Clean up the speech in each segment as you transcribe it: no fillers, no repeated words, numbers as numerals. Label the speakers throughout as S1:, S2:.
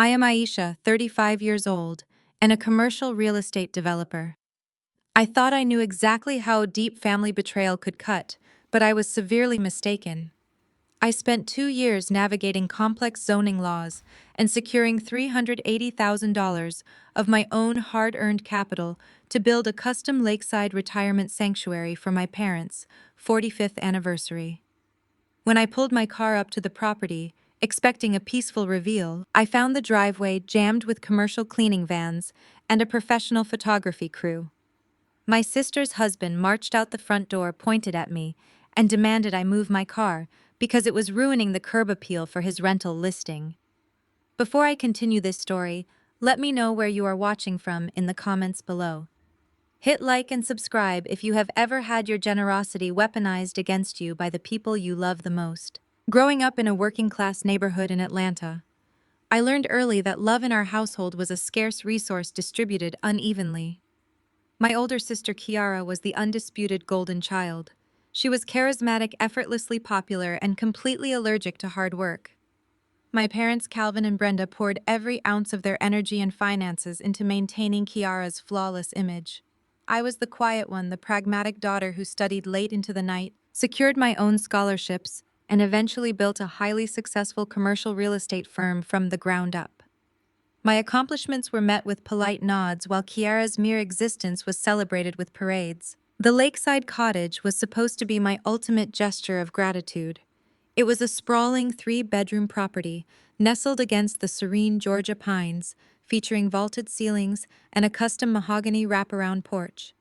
S1: I am Aisha, 35 years old, and a commercial real estate developer. I thought I knew exactly how deep family betrayal could cut, but I was severely mistaken. I spent 2 years navigating complex zoning laws and securing $380,000 of my own hard-earned capital to build a custom lakeside retirement sanctuary for my parents' 45th anniversary. When I pulled my car up to the property, expecting a peaceful reveal, I found the driveway jammed with commercial cleaning vans and a professional photography crew. My sister's husband marched out the front door, pointed at me, and demanded I move my car because it was ruining the curb appeal for his rental listing. Before I continue this story, let me know where you are watching from in the comments below. Hit like and subscribe if you have ever had your generosity weaponized against you by the people you love the most. Growing up in a working-class neighborhood in Atlanta, I learned early that love in our household was a scarce resource distributed unevenly. My older sister Kiara was the undisputed golden child. She was charismatic, effortlessly popular, and completely allergic to hard work. My parents, Calvin and Brenda, poured every ounce of their energy and finances into maintaining Kiara's flawless image. I was the quiet one, the pragmatic daughter who studied late into the night, secured my own scholarships, and eventually built a highly successful commercial real estate firm from the ground up. My accomplishments were met with polite nods while Kiara's mere existence was celebrated with parades. The Lakeside Cottage was supposed to be my ultimate gesture of gratitude. It was a sprawling 3-bedroom property, nestled against the serene Georgia pines, featuring vaulted ceilings and a custom mahogany wraparound porch.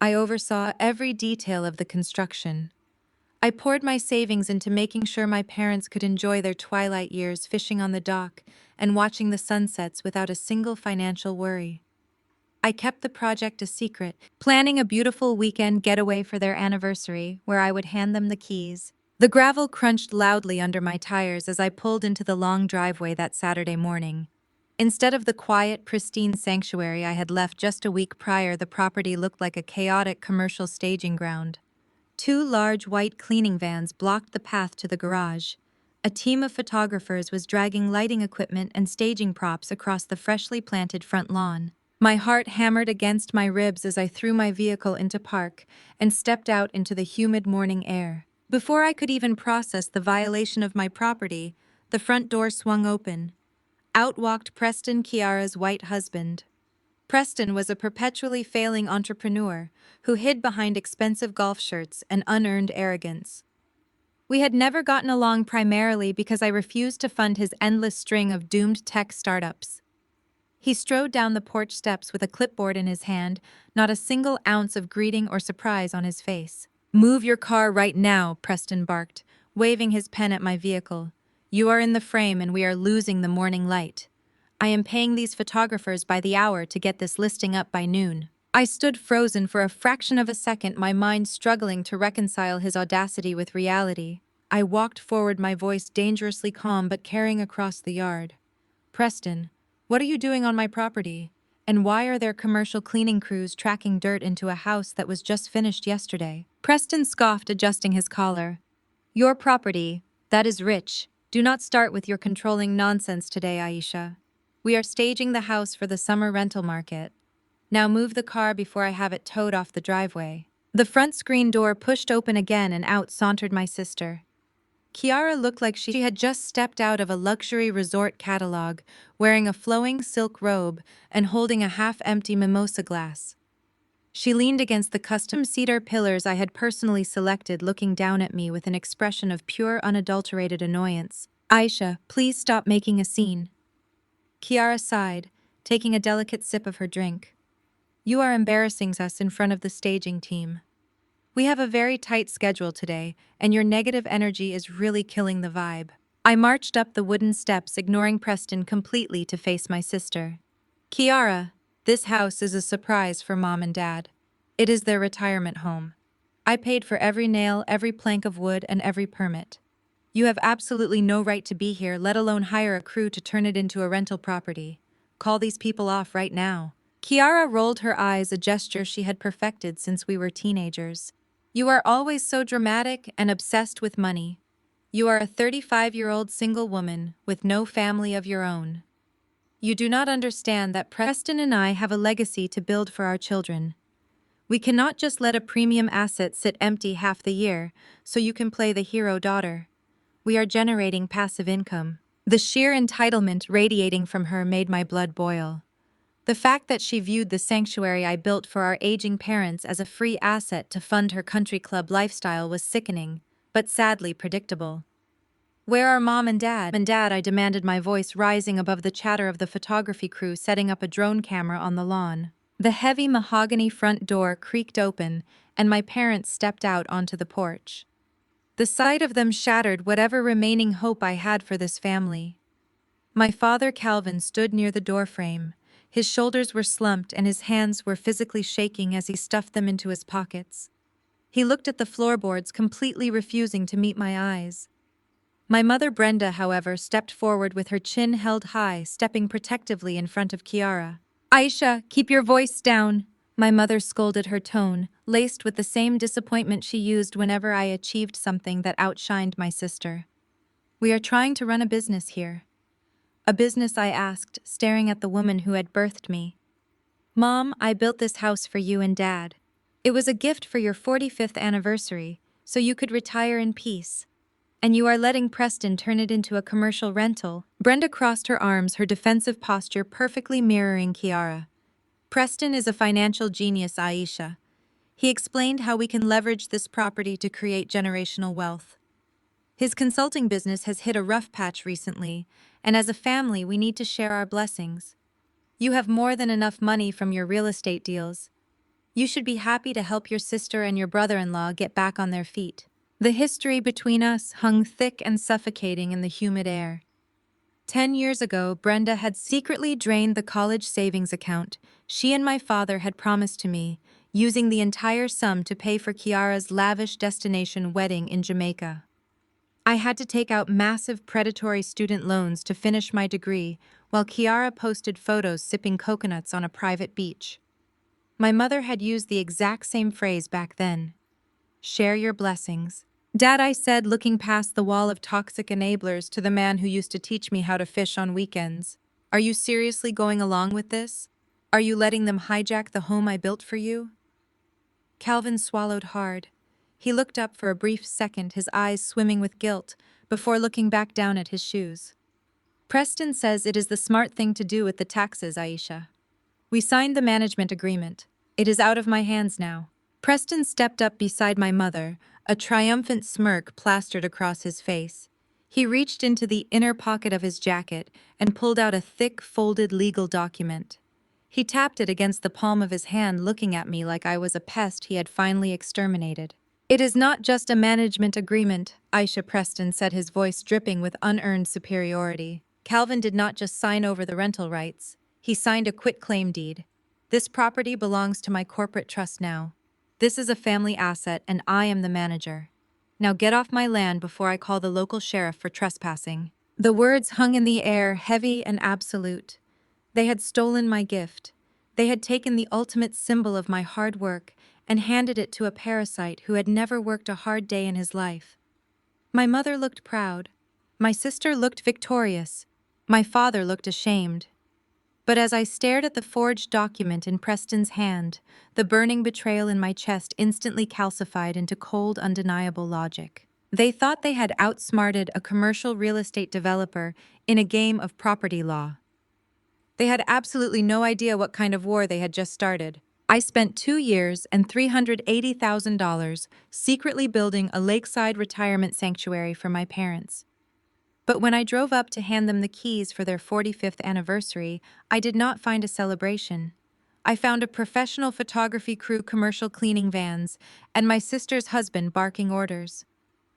S1: I oversaw every detail of the construction. I poured my savings into making sure my parents could enjoy their twilight years fishing on the dock and watching the sunsets without a single financial worry. I kept the project a secret, planning a beautiful weekend getaway for their anniversary where I would hand them the keys. The gravel crunched loudly under my tires as I pulled into the long driveway that Saturday morning. Instead of the quiet, pristine sanctuary I had left just a week prior, the property looked like a chaotic commercial staging ground. 2 large white cleaning vans blocked the path to the garage. A team of photographers was dragging lighting equipment and staging props across the freshly planted front lawn. My heart hammered against my ribs as I threw my vehicle into park and stepped out into the humid morning air. Before I could even process the violation of my property, the front door swung open. Out walked Preston, Kiara's white husband. Preston was a perpetually failing entrepreneur who hid behind expensive golf shirts and unearned arrogance. We had never gotten along primarily because I refused to fund his endless string of doomed tech startups. He strode down the porch steps with a clipboard in his hand, not a single ounce of greeting or surprise on his face. "Move your car right now," Preston barked, waving his pen at my vehicle. "You are in the frame and we are losing the morning light. I am paying these photographers by the hour to get this listing up by noon." I stood frozen for a fraction of a second, my mind struggling to reconcile his audacity with reality. I walked forward, my voice dangerously calm but carrying across the yard. "Preston, what are you doing on my property? And why are there commercial cleaning crews tracking dirt into a house that was just finished yesterday?" Preston scoffed, adjusting his collar. "Your property, that is rich. Do not start with your controlling nonsense today, Aisha. We are staging the house for the summer rental market. Now move the car before I have it towed off the driveway." The front screen door pushed open again and out sauntered my sister. Kiara looked like she had just stepped out of a luxury resort catalog, wearing a flowing silk robe and holding a half-empty mimosa glass. She leaned against the custom cedar pillars I had personally selected, looking down at me with an expression of pure, unadulterated annoyance. "Aisha, please stop making a scene." Kiara sighed, taking a delicate sip of her drink. "You are embarrassing us in front of the staging team. We have a very tight schedule today, and your negative energy is really killing the vibe." I marched up the wooden steps, ignoring Preston completely, to face my sister. "Kiara, this house is a surprise for Mom and Dad. It is their retirement home. I paid for every nail, every plank of wood, and every permit. You have absolutely no right to be here, let alone hire a crew to turn it into a rental property. Call these people off right now." Kiara rolled her eyes, a gesture she had perfected since we were teenagers. "You are always so dramatic and obsessed with money. You are a 35-year-old single woman with no family of your own. You do not understand that Preston and I have a legacy to build for our children. We cannot just let a premium asset sit empty half the year so you can play the hero daughter. We are generating passive income. The sheer entitlement radiating from her made my blood boil. The fact that she viewed the sanctuary I built for our aging parents as a free asset to fund her country club lifestyle was sickening, but sadly predictable. Where are Mom and Dad? I demanded, my voice rising above the chatter of the photography crew setting up a drone camera on the lawn. The heavy mahogany front door creaked open, and my parents stepped out onto the porch. The sight of them shattered whatever remaining hope I had for this family. My father, Calvin, stood near the doorframe. His shoulders were slumped and his hands were physically shaking as he stuffed them into his pockets. He looked at the floorboards, completely refusing to meet my eyes. My mother, Brenda, however, stepped forward with her chin held high, stepping protectively in front of Kiara. "Aisha, keep your voice down," my mother scolded, her tone laced with the same disappointment she used whenever I achieved something that outshined my sister. "We are trying to run a business here." "A business?" I asked, staring at the woman who had birthed me. "Mom, I built this house for you and Dad. It was a gift for your 45th anniversary, so you could retire in peace. And you are letting Preston turn it into a commercial rental." Brenda crossed her arms, her defensive posture perfectly mirroring Kiara. "Preston is a financial genius, Aisha. He explained how we can leverage this property to create generational wealth. His consulting business has hit a rough patch recently, and as a family we need to share our blessings. You have more than enough money from your real estate deals. You should be happy to help your sister and your brother-in-law get back on their feet." The history between us hung thick and suffocating in the humid air. 10 years ago, Brenda had secretly drained the college savings account she and my father had promised to me, using the entire sum to pay for Kiara's lavish destination wedding in Jamaica. I had to take out massive predatory student loans to finish my degree, while Kiara posted photos sipping coconuts on a private beach. My mother had used the exact same phrase back then. "Share your blessings." "Dad," I said, looking past the wall of toxic enablers to the man who used to teach me how to fish on weekends, "are you seriously going along with this? Are you letting them hijack the home I built for you?" Calvin swallowed hard. He looked up for a brief second, his eyes swimming with guilt, before looking back down at his shoes. "Preston says it is the smart thing to do with the taxes, Aisha. We signed the management agreement. It is out of my hands now." Preston stepped up beside my mother, a triumphant smirk plastered across his face. He reached into the inner pocket of his jacket and pulled out a thick, folded legal document. He tapped it against the palm of his hand, looking at me like I was a pest he had finally exterminated. "It is not just a management agreement," Aisha, Preston said, his voice dripping with unearned superiority. "Calvin did not just sign over the rental rights. He signed a quitclaim deed. This property belongs to my corporate trust now. This is a family asset, and I am the manager. Now get off my land before I call the local sheriff for trespassing." The words hung in the air, heavy and absolute. They had stolen my gift. They had taken the ultimate symbol of my hard work and handed it to a parasite who had never worked a hard day in his life. My mother looked proud. My sister looked victorious. My father looked ashamed. But as I stared at the forged document in Preston's hand, the burning betrayal in my chest instantly calcified into cold, undeniable logic. They thought they had outsmarted a commercial real estate developer in a game of property law. They had absolutely no idea what kind of war they had just started. I spent 2 years and $380,000 secretly building a lakeside retirement sanctuary for my parents. But when I drove up to hand them the keys for their 45th anniversary, I did not find a celebration. I found a professional photography crew, commercial cleaning vans, and my sister's husband barking orders.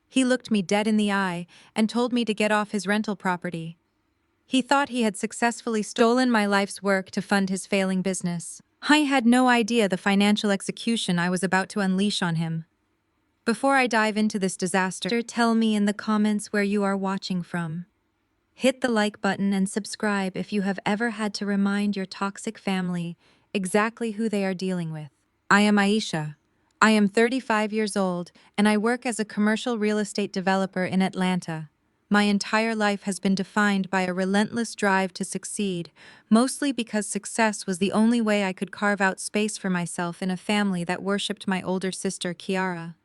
S1: He looked me dead in the eye and told me to get off his rental property. He thought he had successfully stolen my life's work to fund his failing business. I had no idea the financial execution I was about to unleash on him. Before I dive into this disaster, tell me in the comments where you are watching from. Hit the like button and subscribe if you have ever had to remind your toxic family exactly who they are dealing with. I am Aisha. I am 35 years old, and I work as a commercial real estate developer in Atlanta. My entire life has been defined by a relentless drive to succeed, mostly because success was the only way I could carve out space for myself in a family that worshipped my older sister, Kiara.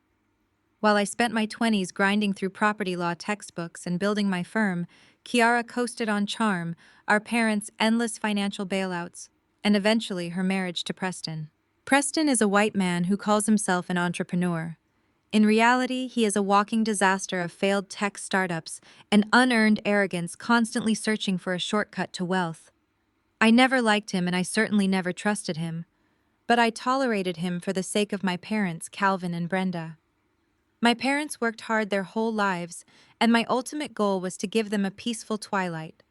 S1: While I spent my 20s grinding through property law textbooks and building my firm, Kiara coasted on charm, our parents' endless financial bailouts, and eventually her marriage to Preston. Preston is a white man who calls himself an entrepreneur. In reality, he is a walking disaster of failed tech startups and unearned arrogance, constantly searching for a shortcut to wealth. I never liked him and I certainly never trusted him, but I tolerated him for the sake of my parents, Calvin and Brenda. My parents worked hard their whole lives, and my ultimate goal was to give them a peaceful twilight.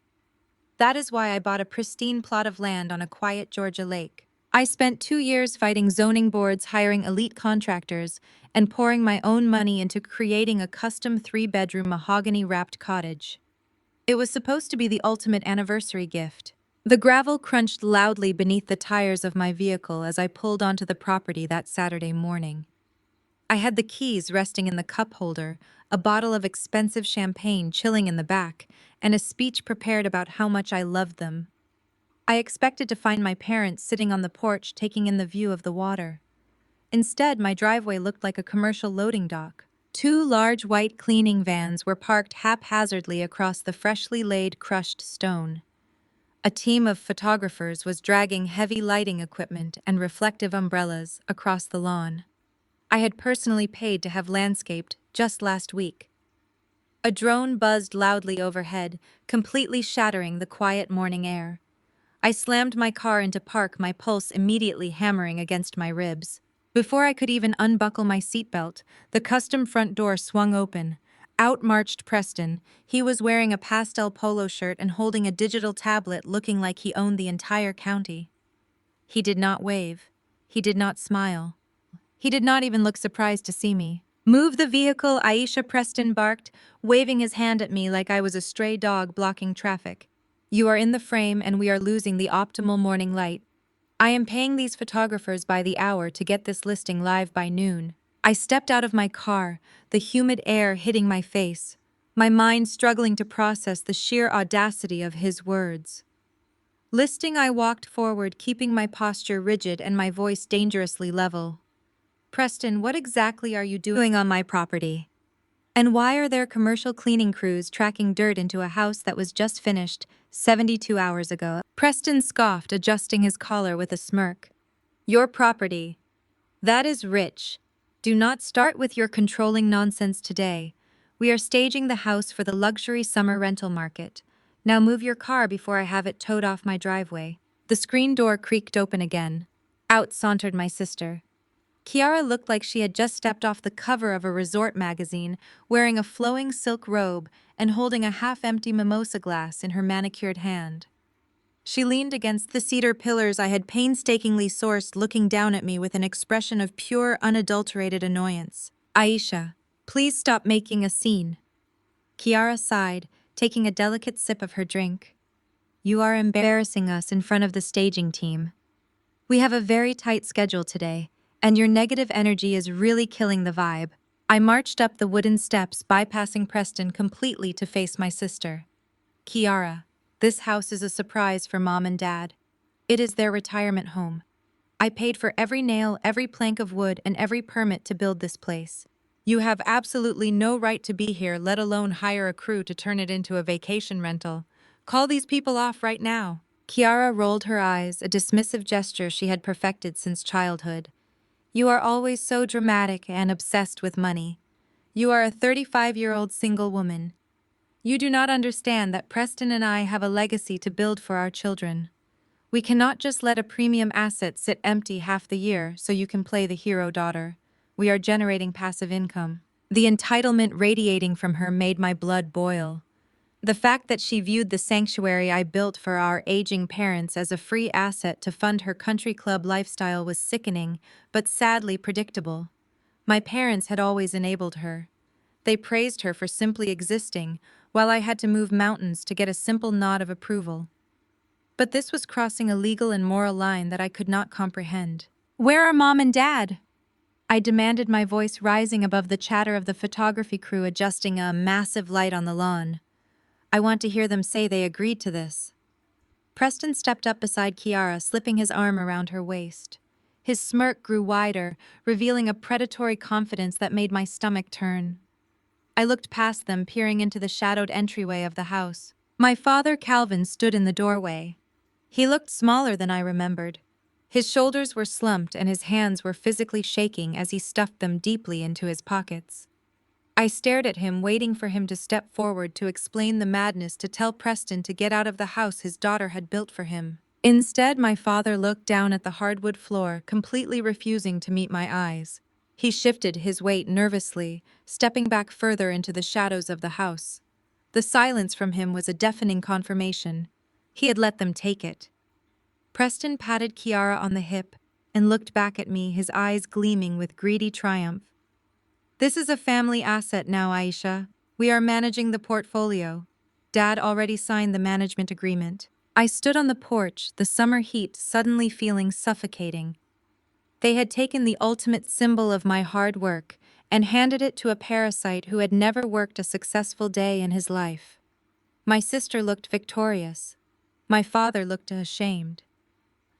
S1: That is why I bought a pristine plot of land on a quiet Georgia lake. I spent 2 years fighting zoning boards, hiring elite contractors, and pouring my own money into creating a custom 3-bedroom mahogany-wrapped cottage. It was supposed to be the ultimate anniversary gift. The gravel crunched loudly beneath the tires of my vehicle as I pulled onto the property that Saturday morning. I had the keys resting in the cup holder, a bottle of expensive champagne chilling in the back, and a speech prepared about how much I loved them. I expected to find my parents sitting on the porch taking in the view of the water. Instead, my driveway looked like a commercial loading dock. 2 large white cleaning vans were parked haphazardly across the freshly laid crushed stone. A team of photographers was dragging heavy lighting equipment and reflective umbrellas across the lawn. I had personally paid to have landscaped just last week. A drone buzzed loudly overhead, completely shattering the quiet morning air. I slammed my car into park, my pulse immediately hammering against my ribs. Before I could even unbuckle my seatbelt, the custom front door swung open. Out marched Preston. He was wearing a pastel polo shirt and holding a digital tablet, looking like he owned the entire county. He did not wave. He did not smile. He did not even look surprised to see me. "Move the vehicle," Aisha, Preston barked, waving his hand at me like I was a stray dog blocking traffic. "You are in the frame and we are losing the optimal morning light. I am paying these photographers by the hour to get this listing live by noon." I stepped out of my car, the humid air hitting my face, my mind struggling to process the sheer audacity of his words. Listing, I walked forward, keeping my posture rigid and my voice dangerously level. "Preston, what exactly are you doing on my property? And why are there commercial cleaning crews tracking dirt into a house that was just finished 72 hours ago?" Preston scoffed, adjusting his collar with a smirk. "Your property. That is rich. Do not start with your controlling nonsense today. We are staging the house for the luxury summer rental market. Now move your car before I have it towed off my driveway." The screen door creaked open again. Out sauntered my sister. Kiara looked like she had just stepped off the cover of a resort magazine, wearing a flowing silk robe and holding a half-empty mimosa glass in her manicured hand. She leaned against the cedar pillars I had painstakingly sourced, looking down at me with an expression of pure, unadulterated annoyance. "Aisha, please stop making a scene." Kiara sighed, taking a delicate sip of her drink. "You are embarrassing us in front of the staging team. We have a very tight schedule today, and your negative energy is really killing the vibe." I marched up the wooden steps, bypassing Preston completely to face my sister. "Kiara, this house is a surprise for Mom and Dad. It is their retirement home. I paid for every nail, every plank of wood, and every permit to build this place. You have absolutely no right to be here, let alone hire a crew to turn it into a vacation rental. Call these people off right now." Kiara rolled her eyes, a dismissive gesture she had perfected since childhood. "You are always so dramatic and obsessed with money. You are a 35-year-old single woman. You do not understand that Preston and I have a legacy to build for our children. We cannot just let a premium asset sit empty half the year so you can play the hero daughter. We are generating passive income." The entitlement radiating from her made my blood boil. The fact that she viewed the sanctuary I built for our aging parents as a free asset to fund her country club lifestyle was sickening, but sadly predictable. My parents had always enabled her. They praised her for simply existing, while I had to move mountains to get a simple nod of approval. But this was crossing a legal and moral line that I could not comprehend. "Where are Mom and Dad?" I demanded, my voice rising above the chatter of the photography crew adjusting a massive light on the lawn. I want to hear them say they agreed to this. Preston stepped up beside Kiara, slipping his arm around her waist. His smirk grew wider, revealing a predatory confidence that made my stomach turn. I looked past them, peering into the shadowed entryway of the house. My father, Calvin, stood in the doorway. He looked smaller than I remembered. His shoulders were slumped and his hands were physically shaking as he stuffed them deeply into his pockets. I stared at him, waiting for him to step forward to explain the madness, to tell Preston to get out of the house his daughter had built for him. Instead, my father looked down at the hardwood floor, completely refusing to meet my eyes. He shifted his weight nervously, stepping back further into the shadows of the house. The silence from him was a deafening confirmation. He had let them take it. Preston patted Kiara on the hip and looked back at me, his eyes gleaming with greedy triumph. This is a family asset now, Aisha. We are managing the portfolio. Dad already signed the management agreement. I stood on the porch, the summer heat suddenly feeling suffocating. They had taken the ultimate symbol of my hard work and handed it to a parasite who had never worked a successful day in his life. My sister looked victorious. My father looked ashamed.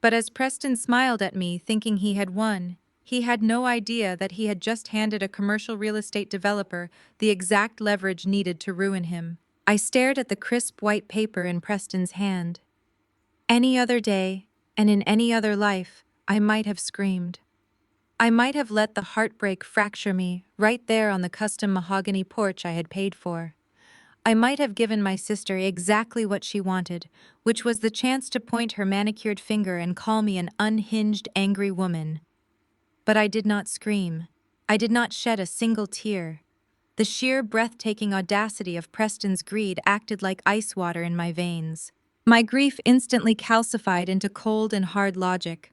S1: But as Preston smiled at me, thinking he had won, he had no idea that he had just handed a commercial real estate developer the exact leverage needed to ruin him. I stared at the crisp white paper in Preston's hand. Any other day, and in any other life, I might have screamed. I might have let the heartbreak fracture me right there on the custom mahogany porch I had paid for. I might have given my sister exactly what she wanted, which was the chance to point her manicured finger and call me an unhinged, angry woman. But I did not scream. I did not shed a single tear. The sheer, breathtaking audacity of Preston's greed acted like ice water in my veins. My grief instantly calcified into cold and hard logic.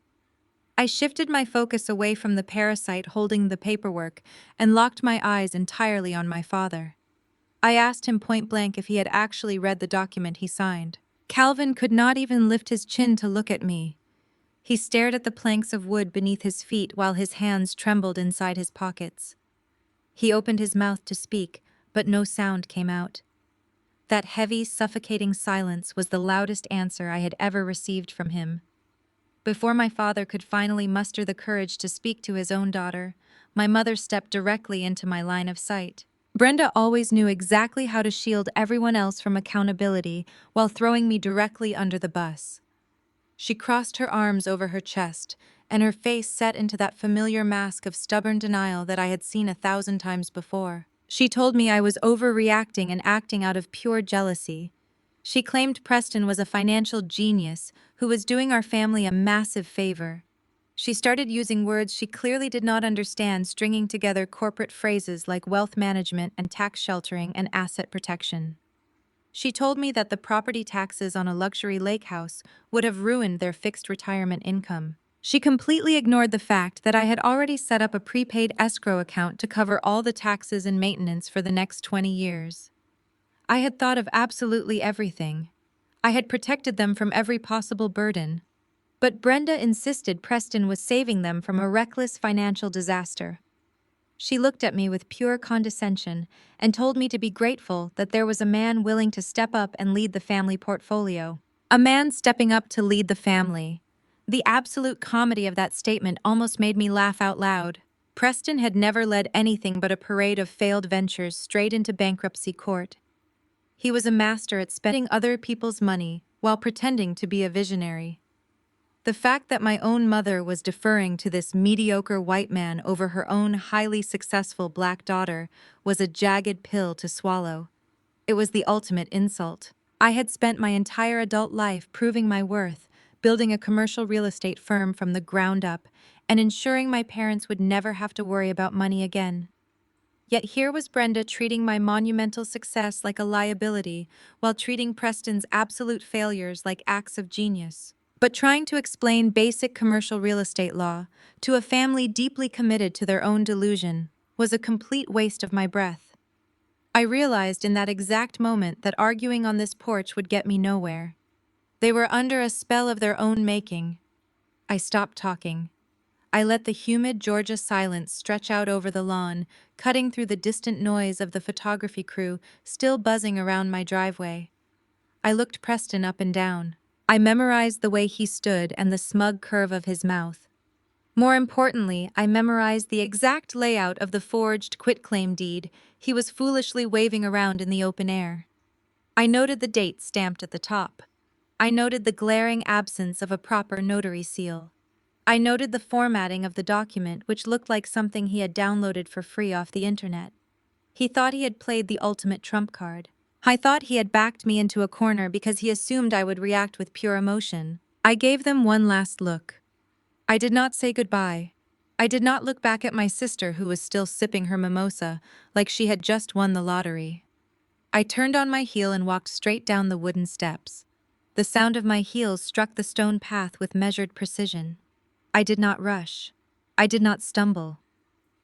S1: I shifted my focus away from the parasite holding the paperwork and locked my eyes entirely on my father. I asked him point blank if he had actually read the document he signed. Calvin could not even lift his chin to look at me. He stared at the planks of wood beneath his feet while his hands trembled inside his pockets. He opened his mouth to speak, but no sound came out. That heavy, suffocating silence was the loudest answer I had ever received from him. Before my father could finally muster the courage to speak to his own daughter, my mother stepped directly into my line of sight. Brenda always knew exactly how to shield everyone else from accountability while throwing me directly under the bus. She crossed her arms over her chest, and her face set into that familiar mask of stubborn denial that I had seen 1,000 times before. She told me I was overreacting and acting out of pure jealousy. She claimed Preston was a financial genius who was doing our family a massive favor. She started using words she clearly did not understand, stringing together corporate phrases like wealth management and tax sheltering and asset protection. She told me that the property taxes on a luxury lake house would have ruined their fixed retirement income. She completely ignored the fact that I had already set up a prepaid escrow account to cover all the taxes and maintenance for the next 20 years. I had thought of absolutely everything. I had protected them from every possible burden. But Brenda insisted Preston was saving them from a reckless financial disaster. She looked at me with pure condescension and told me to be grateful that there was a man willing to step up and lead the family portfolio. A man stepping up to lead the family. The absolute comedy of that statement almost made me laugh out loud. Preston had never led anything but a parade of failed ventures straight into bankruptcy court. He was a master at spending other people's money while pretending to be a visionary. The fact that my own mother was deferring to this mediocre white man over her own highly successful black daughter was a jagged pill to swallow. It was the ultimate insult. I had spent my entire adult life proving my worth, building a commercial real estate firm from the ground up, and ensuring my parents would never have to worry about money again. Yet here was Brenda treating my monumental success like a liability, while treating Preston's absolute failures like acts of genius. But trying to explain basic commercial real estate law to a family deeply committed to their own delusion was a complete waste of my breath. I realized in that exact moment that arguing on this porch would get me nowhere. They were under a spell of their own making. I stopped talking. I let the humid Georgia silence stretch out over the lawn, cutting through the distant noise of the photography crew still buzzing around my driveway. I looked Preston up and down. I memorized the way he stood and the smug curve of his mouth. More importantly, I memorized the exact layout of the forged quitclaim deed he was foolishly waving around in the open air. I noted the date stamped at the top. I noted the glaring absence of a proper notary seal. I noted the formatting of the document, which looked like something he had downloaded for free off the internet. He thought he had played the ultimate trump card. I thought he had backed me into a corner because he assumed I would react with pure emotion. I gave them one last look. I did not say goodbye. I did not look back at my sister, who was still sipping her mimosa like she had just won the lottery. I turned on my heel and walked straight down the wooden steps. The sound of my heels struck the stone path with measured precision. I did not rush. I did not stumble.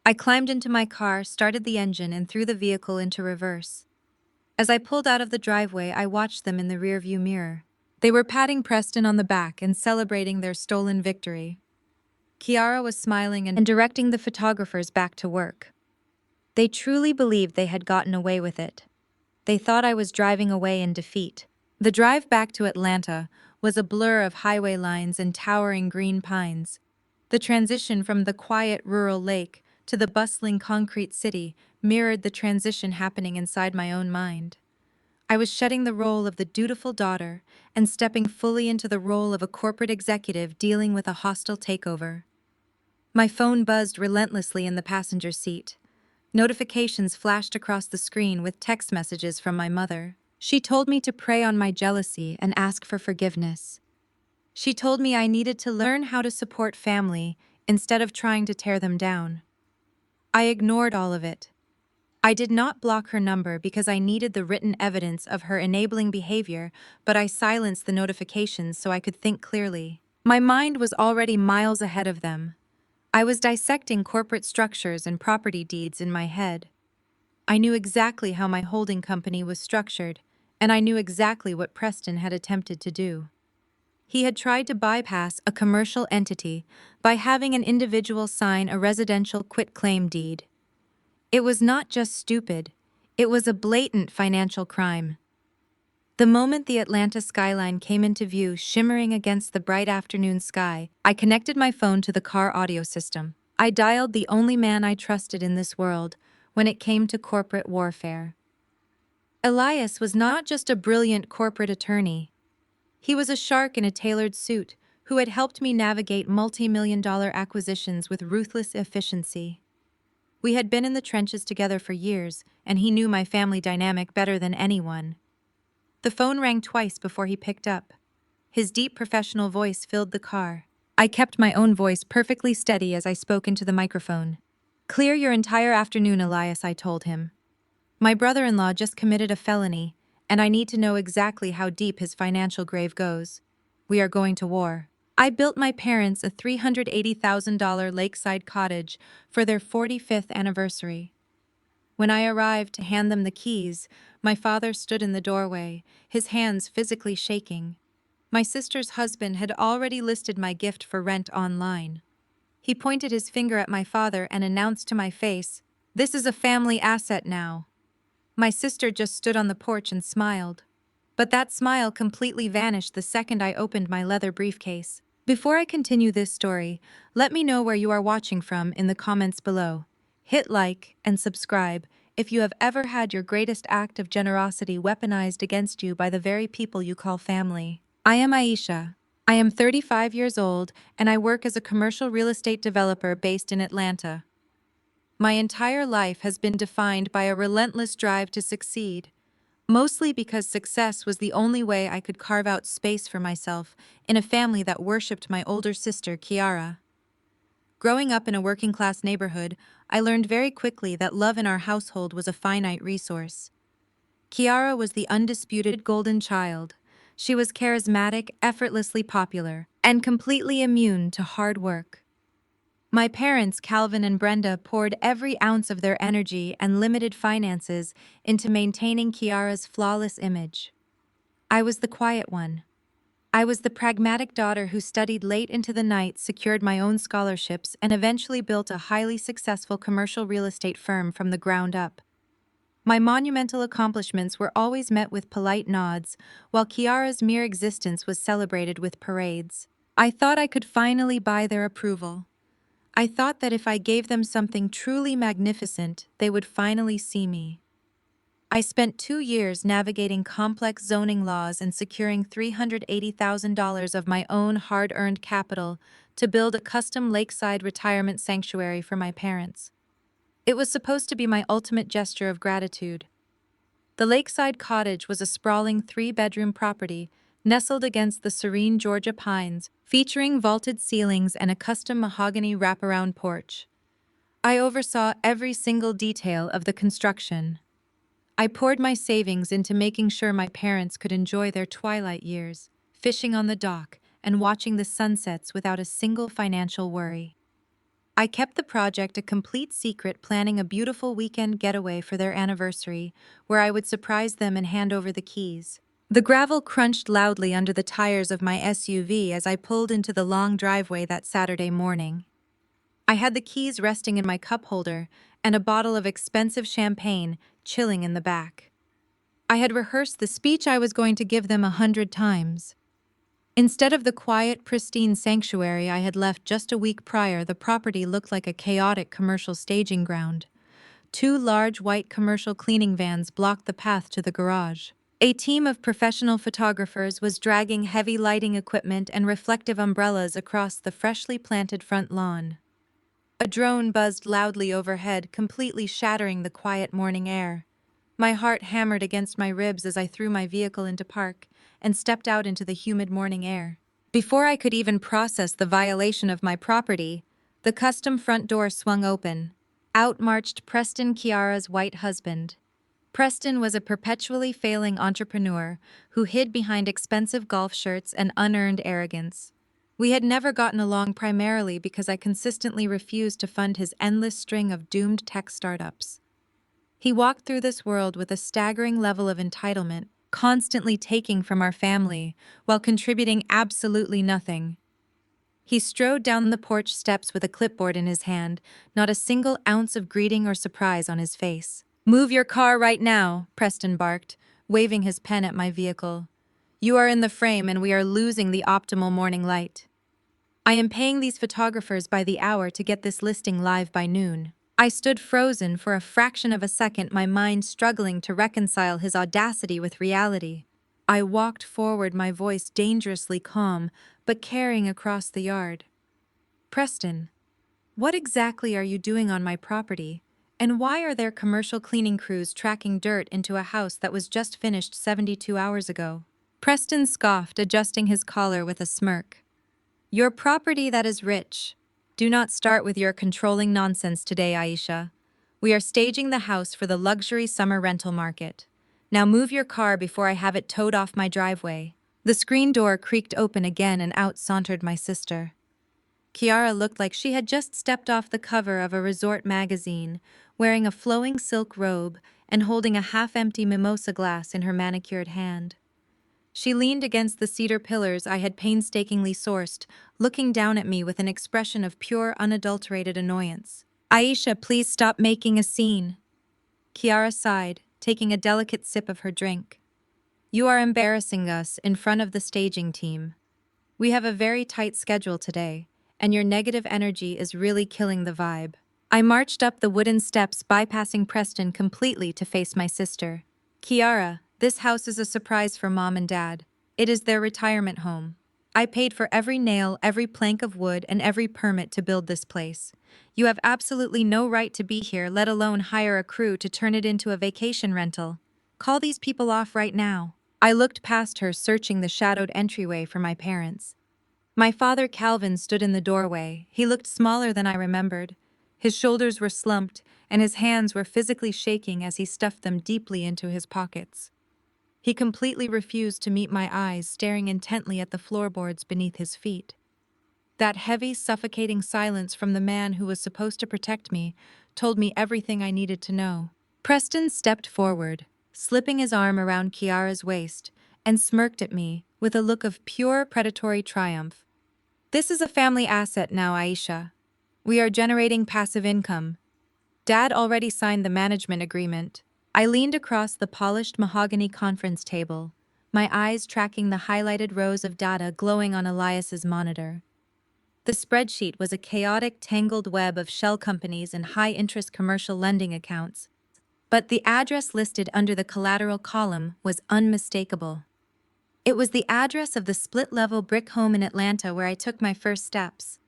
S1: I climbed into my car, started the engine, and threw the vehicle into reverse. As I pulled out of the driveway, I watched them in the rearview mirror. They were patting Preston on the back and celebrating their stolen victory. Kiara was smiling and directing the photographers back to work. They truly believed they had gotten away with it. They thought I was driving away in defeat. The drive back to Atlanta was a blur of highway lines and towering green pines. The transition from the quiet rural lake to the bustling concrete city mirrored the transition happening inside my own mind. I was shedding the role of the dutiful daughter and stepping fully into the role of a corporate executive dealing with a hostile takeover. My phone buzzed relentlessly in the passenger seat. Notifications flashed across the screen with text messages from my mother. She told me to prey on my jealousy and ask for forgiveness. She told me I needed to learn how to support family instead of trying to tear them down. I ignored all of it. I did not block her number because I needed the written evidence of her enabling behavior, but I silenced the notifications so I could think clearly. My mind was already miles ahead of them. I was dissecting corporate structures and property deeds in my head. I knew exactly how my holding company was structured, and I knew exactly what Preston had attempted to do. He had tried to bypass a commercial entity by having an individual sign a residential quitclaim deed. It was not just stupid, it was a blatant financial crime. The moment the Atlanta skyline came into view, shimmering against the bright afternoon sky, I connected my phone to the car audio system. I dialed the only man I trusted in this world when it came to corporate warfare. Elias was not just a brilliant corporate attorney. He was a shark in a tailored suit who had helped me navigate multi-million-dollar acquisitions with ruthless efficiency. We had been in the trenches together for years, and he knew my family dynamic better than anyone. The phone rang twice before he picked up. His deep professional voice filled the car. I kept my own voice perfectly steady as I spoke into the microphone. "Clear your entire afternoon, Elias," I told him. "My brother-in-law just committed a felony, and I need to know exactly how deep his financial grave goes. We are going to war." I built my parents a $380,000 lakeside cottage for their 45th anniversary. When I arrived to hand them the keys, my father stood in the doorway, his hands physically shaking. My sister's husband had already listed my gift for rent online. He pointed his finger at my father and announced to my face, "This is a family asset now." My sister just stood on the porch and smiled. But that smile completely vanished the second I opened my leather briefcase. Before I continue this story, let me know where you are watching from in the comments below. Hit like and subscribe if you have ever had your greatest act of generosity weaponized against you by the very people you call family. I am Aisha. I am 35 years old and I work as a commercial real estate developer based in Atlanta. My entire life has been defined by a relentless drive to succeed, mostly because success was the only way I could carve out space for myself in a family that worshipped my older sister, Kiara. Growing up in a working-class neighborhood, I learned very quickly that love in our household was a finite resource. Kiara was the undisputed golden child. She was charismatic, effortlessly popular, and completely immune to hard work. My parents, Calvin and Brenda, poured every ounce of their energy and limited finances into maintaining Kiara's flawless image. I was the quiet one. I was the pragmatic daughter who studied late into the night, secured my own scholarships, and eventually built a highly successful commercial real estate firm from the ground up. My monumental accomplishments were always met with polite nods, while Kiara's mere existence was celebrated with parades. I thought I could finally buy their approval. I thought that if I gave them something truly magnificent, they would finally see me. I spent 2 years navigating complex zoning laws and securing $380,000 of my own hard-earned capital to build a custom lakeside retirement sanctuary for my parents. It was supposed to be my ultimate gesture of gratitude. The Lakeside Cottage was a sprawling 3-bedroom property nestled against the serene Georgia pines, featuring vaulted ceilings and a custom mahogany wraparound porch. I oversaw every single detail of the construction. I poured my savings into making sure my parents could enjoy their twilight years, fishing on the dock and watching the sunsets without a single financial worry. I kept the project a complete secret, planning a beautiful weekend getaway for their anniversary, where I would surprise them and hand over the keys. The gravel crunched loudly under the tires of my SUV as I pulled into the long driveway that Saturday morning. I had the keys resting in my cup holder and a bottle of expensive champagne chilling in the back. I had rehearsed the speech I was going to give them 100 times. Instead of the quiet, pristine sanctuary I had left just a week prior, the property looked like a chaotic commercial staging ground. 2 large white commercial cleaning vans blocked the path to the garage. A team of professional photographers was dragging heavy lighting equipment and reflective umbrellas across the freshly planted front lawn. A drone buzzed loudly overhead, completely shattering the quiet morning air. My heart hammered against my ribs as I threw my vehicle into park and stepped out into the humid morning air. Before I could even process the violation of my property, the custom front door swung open. Out marched Preston, Kiara's white husband. Preston was a perpetually failing entrepreneur who hid behind expensive golf shirts and unearned arrogance. We had never gotten along, primarily because I consistently refused to fund his endless string of doomed tech startups. He walked through this world with a staggering level of entitlement, constantly taking from our family while contributing absolutely nothing. He strode down the porch steps with a clipboard in his hand, not a single ounce of greeting or surprise on his face. "Move your car right now," Preston barked, waving his pen at my vehicle. "You are in the frame and we are losing the optimal morning light. I am paying these photographers by the hour to get this listing live by noon." I stood frozen for a fraction of a second, my mind struggling to reconcile his audacity with reality. I walked forward, my voice dangerously calm, but carrying across the yard. "Preston, what exactly are you doing on my property? And why are there commercial cleaning crews tracking dirt into a house that was just finished 72 hours ago?" Preston scoffed, adjusting his collar with a smirk. "Your property that is rich. Do not start with your controlling nonsense today, Aisha. We are staging the house for the luxury summer rental market. Now move your car before I have it towed off my driveway." The screen door creaked open again and out sauntered my sister. Kiara looked like she had just stepped off the cover of a resort magazine, wearing a flowing silk robe and holding a half-empty mimosa glass in her manicured hand. She leaned against the cedar pillars I had painstakingly sourced, looking down at me with an expression of pure, unadulterated annoyance. "Aisha, please stop making a scene." Kiara sighed, taking a delicate sip of her drink. "You are embarrassing us in front of the staging team. We have a very tight schedule today, and your negative energy is really killing the vibe." I marched up the wooden steps, bypassing Preston completely to face my sister. "Kiara, this house is a surprise for Mom and Dad. It is their retirement home. I paid for every nail, every plank of wood, and every permit to build this place. You have absolutely no right to be here, let alone hire a crew to turn it into a vacation rental. Call these people off right now." I looked past her, searching the shadowed entryway for my parents. My father, Calvin, stood in the doorway. He looked smaller than I remembered. His shoulders were slumped, and his hands were physically shaking as he stuffed them deeply into his pockets. He completely refused to meet my eyes, staring intently at the floorboards beneath his feet. That heavy, suffocating silence from the man who was supposed to protect me told me everything I needed to know. Preston stepped forward, slipping his arm around Kiara's waist, and smirked at me, with a look of pure predatory triumph. "This is a family asset now, Aisha. We are generating passive income. Dad already signed the management agreement." I leaned across the polished mahogany conference table, my eyes tracking the highlighted rows of data glowing on Elias's monitor. The spreadsheet was a chaotic, tangled web of shell companies and high-interest commercial lending accounts, but the address listed under the collateral column was unmistakable. It was the address of the split-level brick home in Atlanta where I took my first steps.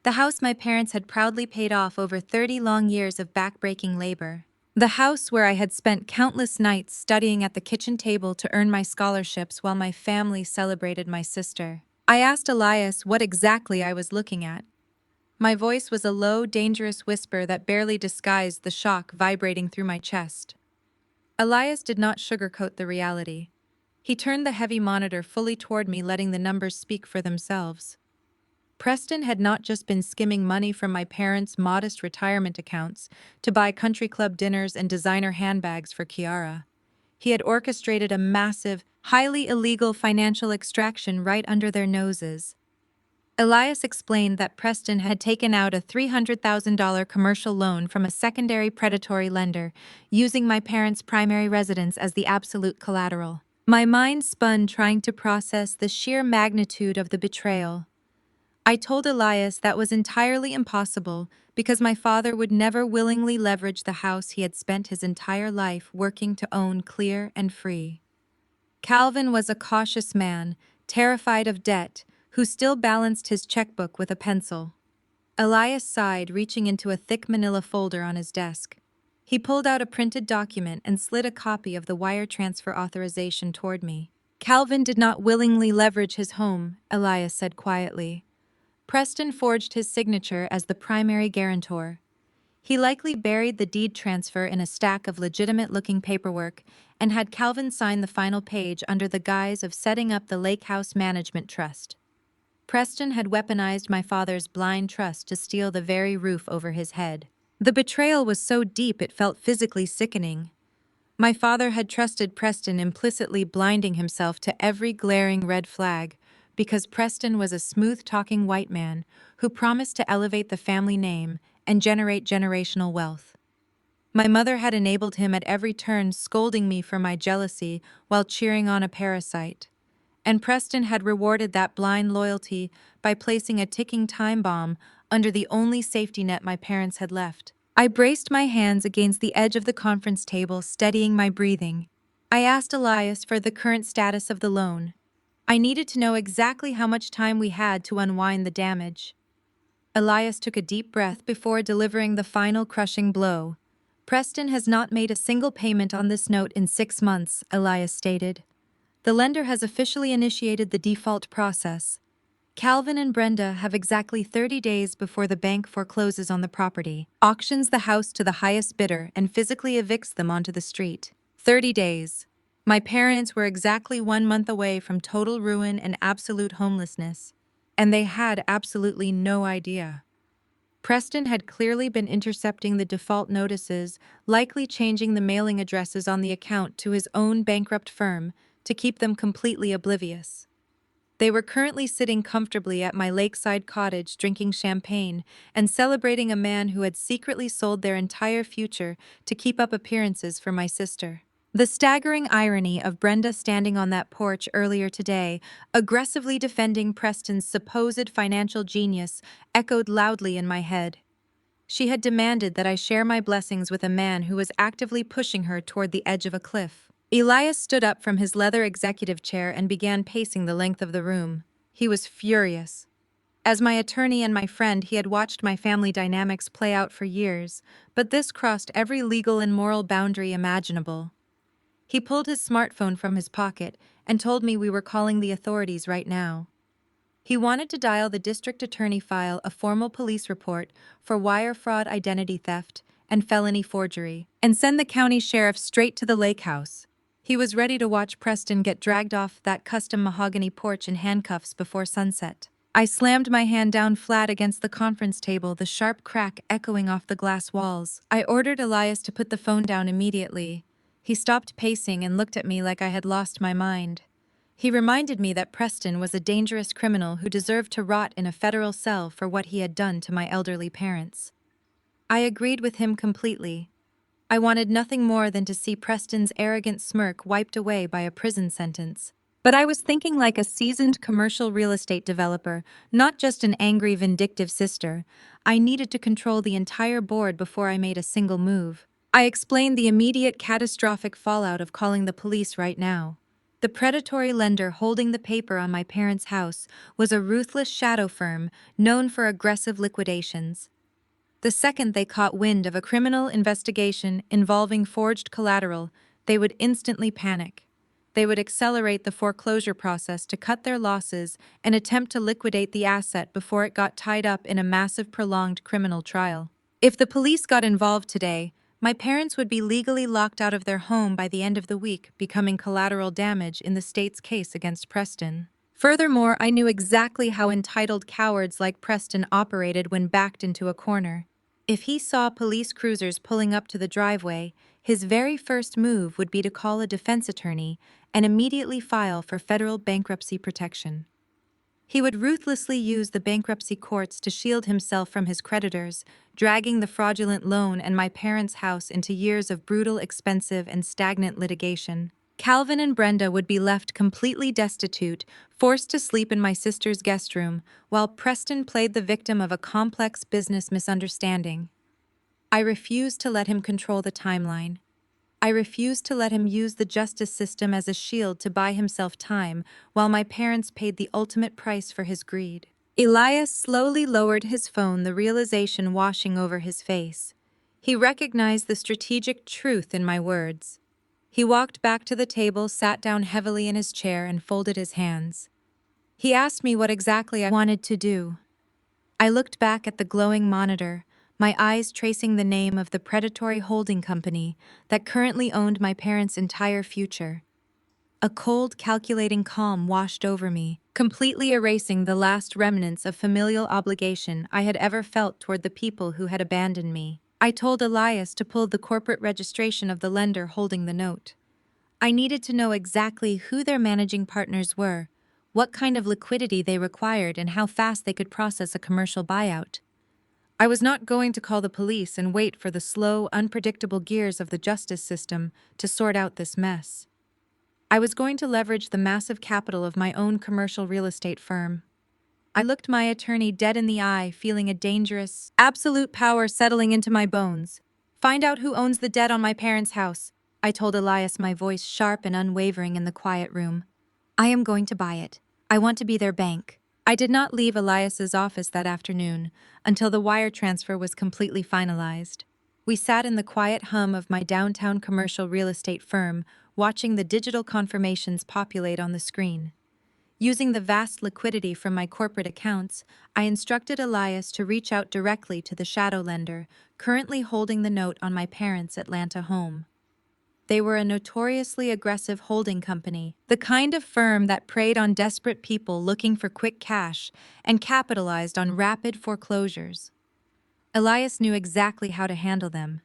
S1: The house my parents had proudly paid off over 30 long years of backbreaking labor. The house where I had spent countless nights studying at the kitchen table to earn my scholarships while my family celebrated my sister. I asked Elias what exactly I was looking at. My voice was a low, dangerous whisper that barely disguised the shock vibrating through my chest. Elias did not sugarcoat the reality. He turned the heavy monitor fully toward me, letting the numbers speak for themselves. Preston had not just been skimming money from my parents' modest retirement accounts to buy country club dinners and designer handbags for Kiara. He had orchestrated a massive, highly illegal financial extraction right under their noses. Elias explained that Preston had taken out a $300,000 commercial loan from a secondary predatory lender, using my parents' primary residence as the absolute collateral. My mind spun trying to process the sheer magnitude of the betrayal. I told Elias that was entirely impossible because my father would never willingly leverage the house he had spent his entire life working to own clear and free. Calvin was a cautious man, terrified of debt, who still balanced his checkbook with a pencil. Elias sighed, reaching into a thick manila folder on his desk. He pulled out a printed document and slid a copy of the wire transfer authorization toward me. "Calvin did not willingly leverage his home," Elias said quietly. "Preston forged his signature as the primary guarantor. He likely buried the deed transfer in a stack of legitimate-looking paperwork and had Calvin sign the final page under the guise of setting up the Lake House Management Trust. Preston had weaponized my father's blind trust to steal the very roof over his head. The betrayal was so deep it felt physically sickening. My father had trusted Preston, implicitly blinding himself to every glaring red flag, because Preston was a smooth-talking white man who promised to elevate the family name and generate generational wealth. My mother had enabled him at every turn, scolding me for my jealousy while cheering on a parasite. And Preston had rewarded that blind loyalty by placing a ticking time bomb under the only safety net my parents had left. I braced my hands against the edge of the conference table, steadying my breathing. I asked Elias for the current status of the loan. I needed to know exactly how much time we had to unwind the damage. Elias took a deep breath before delivering the final crushing blow. "Preston has not made a single payment on this note in 6 months," Elias stated. "The lender has officially initiated the default process. Calvin and Brenda have exactly 30 days before the bank forecloses on the property, auctions the house to the highest bidder, and physically evicts them onto the street. 30 days. My parents were exactly 1 month away from total ruin and absolute homelessness, and they had absolutely no idea." Preston had clearly been intercepting the default notices, likely changing the mailing addresses on the account to his own bankrupt firm to keep them completely oblivious. They were currently sitting comfortably at my Lakeside cottage, drinking champagne and celebrating a man who had secretly sold their entire future to keep up appearances for my sister. The staggering irony of Brenda standing on that porch earlier today, aggressively defending Preston's supposed financial genius, echoed loudly in my head. She had demanded that I share my blessings with a man who was actively pushing her toward the edge of a cliff. Elias stood up from his leather executive chair and began pacing the length of the room. He was furious. As my attorney and my friend, he had watched my family dynamics play out for years, but this crossed every legal and moral boundary imaginable. He pulled his smartphone from his pocket and told me we were calling the authorities right now. He wanted to dial the district attorney, file a formal police report for wire fraud, identity theft, and felony forgery, and send the county sheriff straight to the lake house. He was ready to watch Preston get dragged off that custom mahogany porch in handcuffs before sunset. I slammed my hand down flat against the conference table, the sharp crack echoing off the glass walls. I ordered Elias to put the phone down immediately. He stopped pacing and looked at me like I had lost my mind. He reminded me that Preston was a dangerous criminal who deserved to rot in a federal cell for what he had done to my elderly parents. I agreed with him completely. I wanted nothing more than to see Preston's arrogant smirk wiped away by a prison sentence. But I was thinking like a seasoned commercial real estate developer, not just an angry, vindictive sister. I needed to control the entire board before I made a single move. I explained the immediate catastrophic fallout of calling the police right now. The predatory lender holding the paper on my parents' house was a ruthless shadow firm known for aggressive liquidations. The second they caught wind of a criminal investigation involving forged collateral, they would instantly panic. They would accelerate the foreclosure process to cut their losses and attempt to liquidate the asset before it got tied up in a massive prolonged criminal trial. If the police got involved today, my parents would be legally locked out of their home by the end of the week, becoming collateral damage in the state's case against Preston. Furthermore, I knew exactly how entitled cowards like Preston operated when backed into a corner. If he saw police cruisers pulling up to the driveway, his very first move would be to call a defense attorney and immediately file for federal bankruptcy protection. He would ruthlessly use the bankruptcy courts to shield himself from his creditors, dragging the fraudulent loan and my parents' house into years of brutal, expensive, and stagnant litigation. Calvin and Brenda would be left completely destitute, forced to sleep in my sister's guest room, while Preston played the victim of a complex business misunderstanding. I refused to let him control the timeline. I refused to let him use the justice system as a shield to buy himself time, while my parents paid the ultimate price for his greed. Elias slowly lowered his phone, the realization washing over his face. He recognized the strategic truth in my words. He walked back to the table, sat down heavily in his chair, and folded his hands. He asked me what exactly I wanted to do. I looked back at the glowing monitor, my eyes tracing the name of the predatory holding company that currently owned my parents' entire future. A cold, calculating calm washed over me, completely erasing the last remnants of familial obligation I had ever felt toward the people who had abandoned me. I told Elias to pull the corporate registration of the lender holding the note. I needed to know exactly who their managing partners were, what kind of liquidity they required, and how fast they could process a commercial buyout. I was not going to call the police and wait for the slow, unpredictable gears of the justice system to sort out this mess. I was going to leverage the massive capital of my own commercial real estate firm. I looked my attorney dead in the eye, feeling a dangerous, absolute power settling into my bones. Find out who owns the debt on my parents' house, I told Elias, my voice sharp and unwavering in the quiet room. I am going to buy it. I want to be their bank. I did not leave Elias's office that afternoon until the wire transfer was completely finalized. We sat in the quiet hum of my downtown commercial real estate firm, watching the digital confirmations populate on the screen. Using the vast liquidity from my corporate accounts, I instructed Elias to reach out directly to the shadow lender, currently holding the note on my parents' Atlanta home. They were a notoriously aggressive holding company, the kind of firm that preyed on desperate people looking for quick cash and capitalized on rapid foreclosures. Elias knew exactly how to handle them.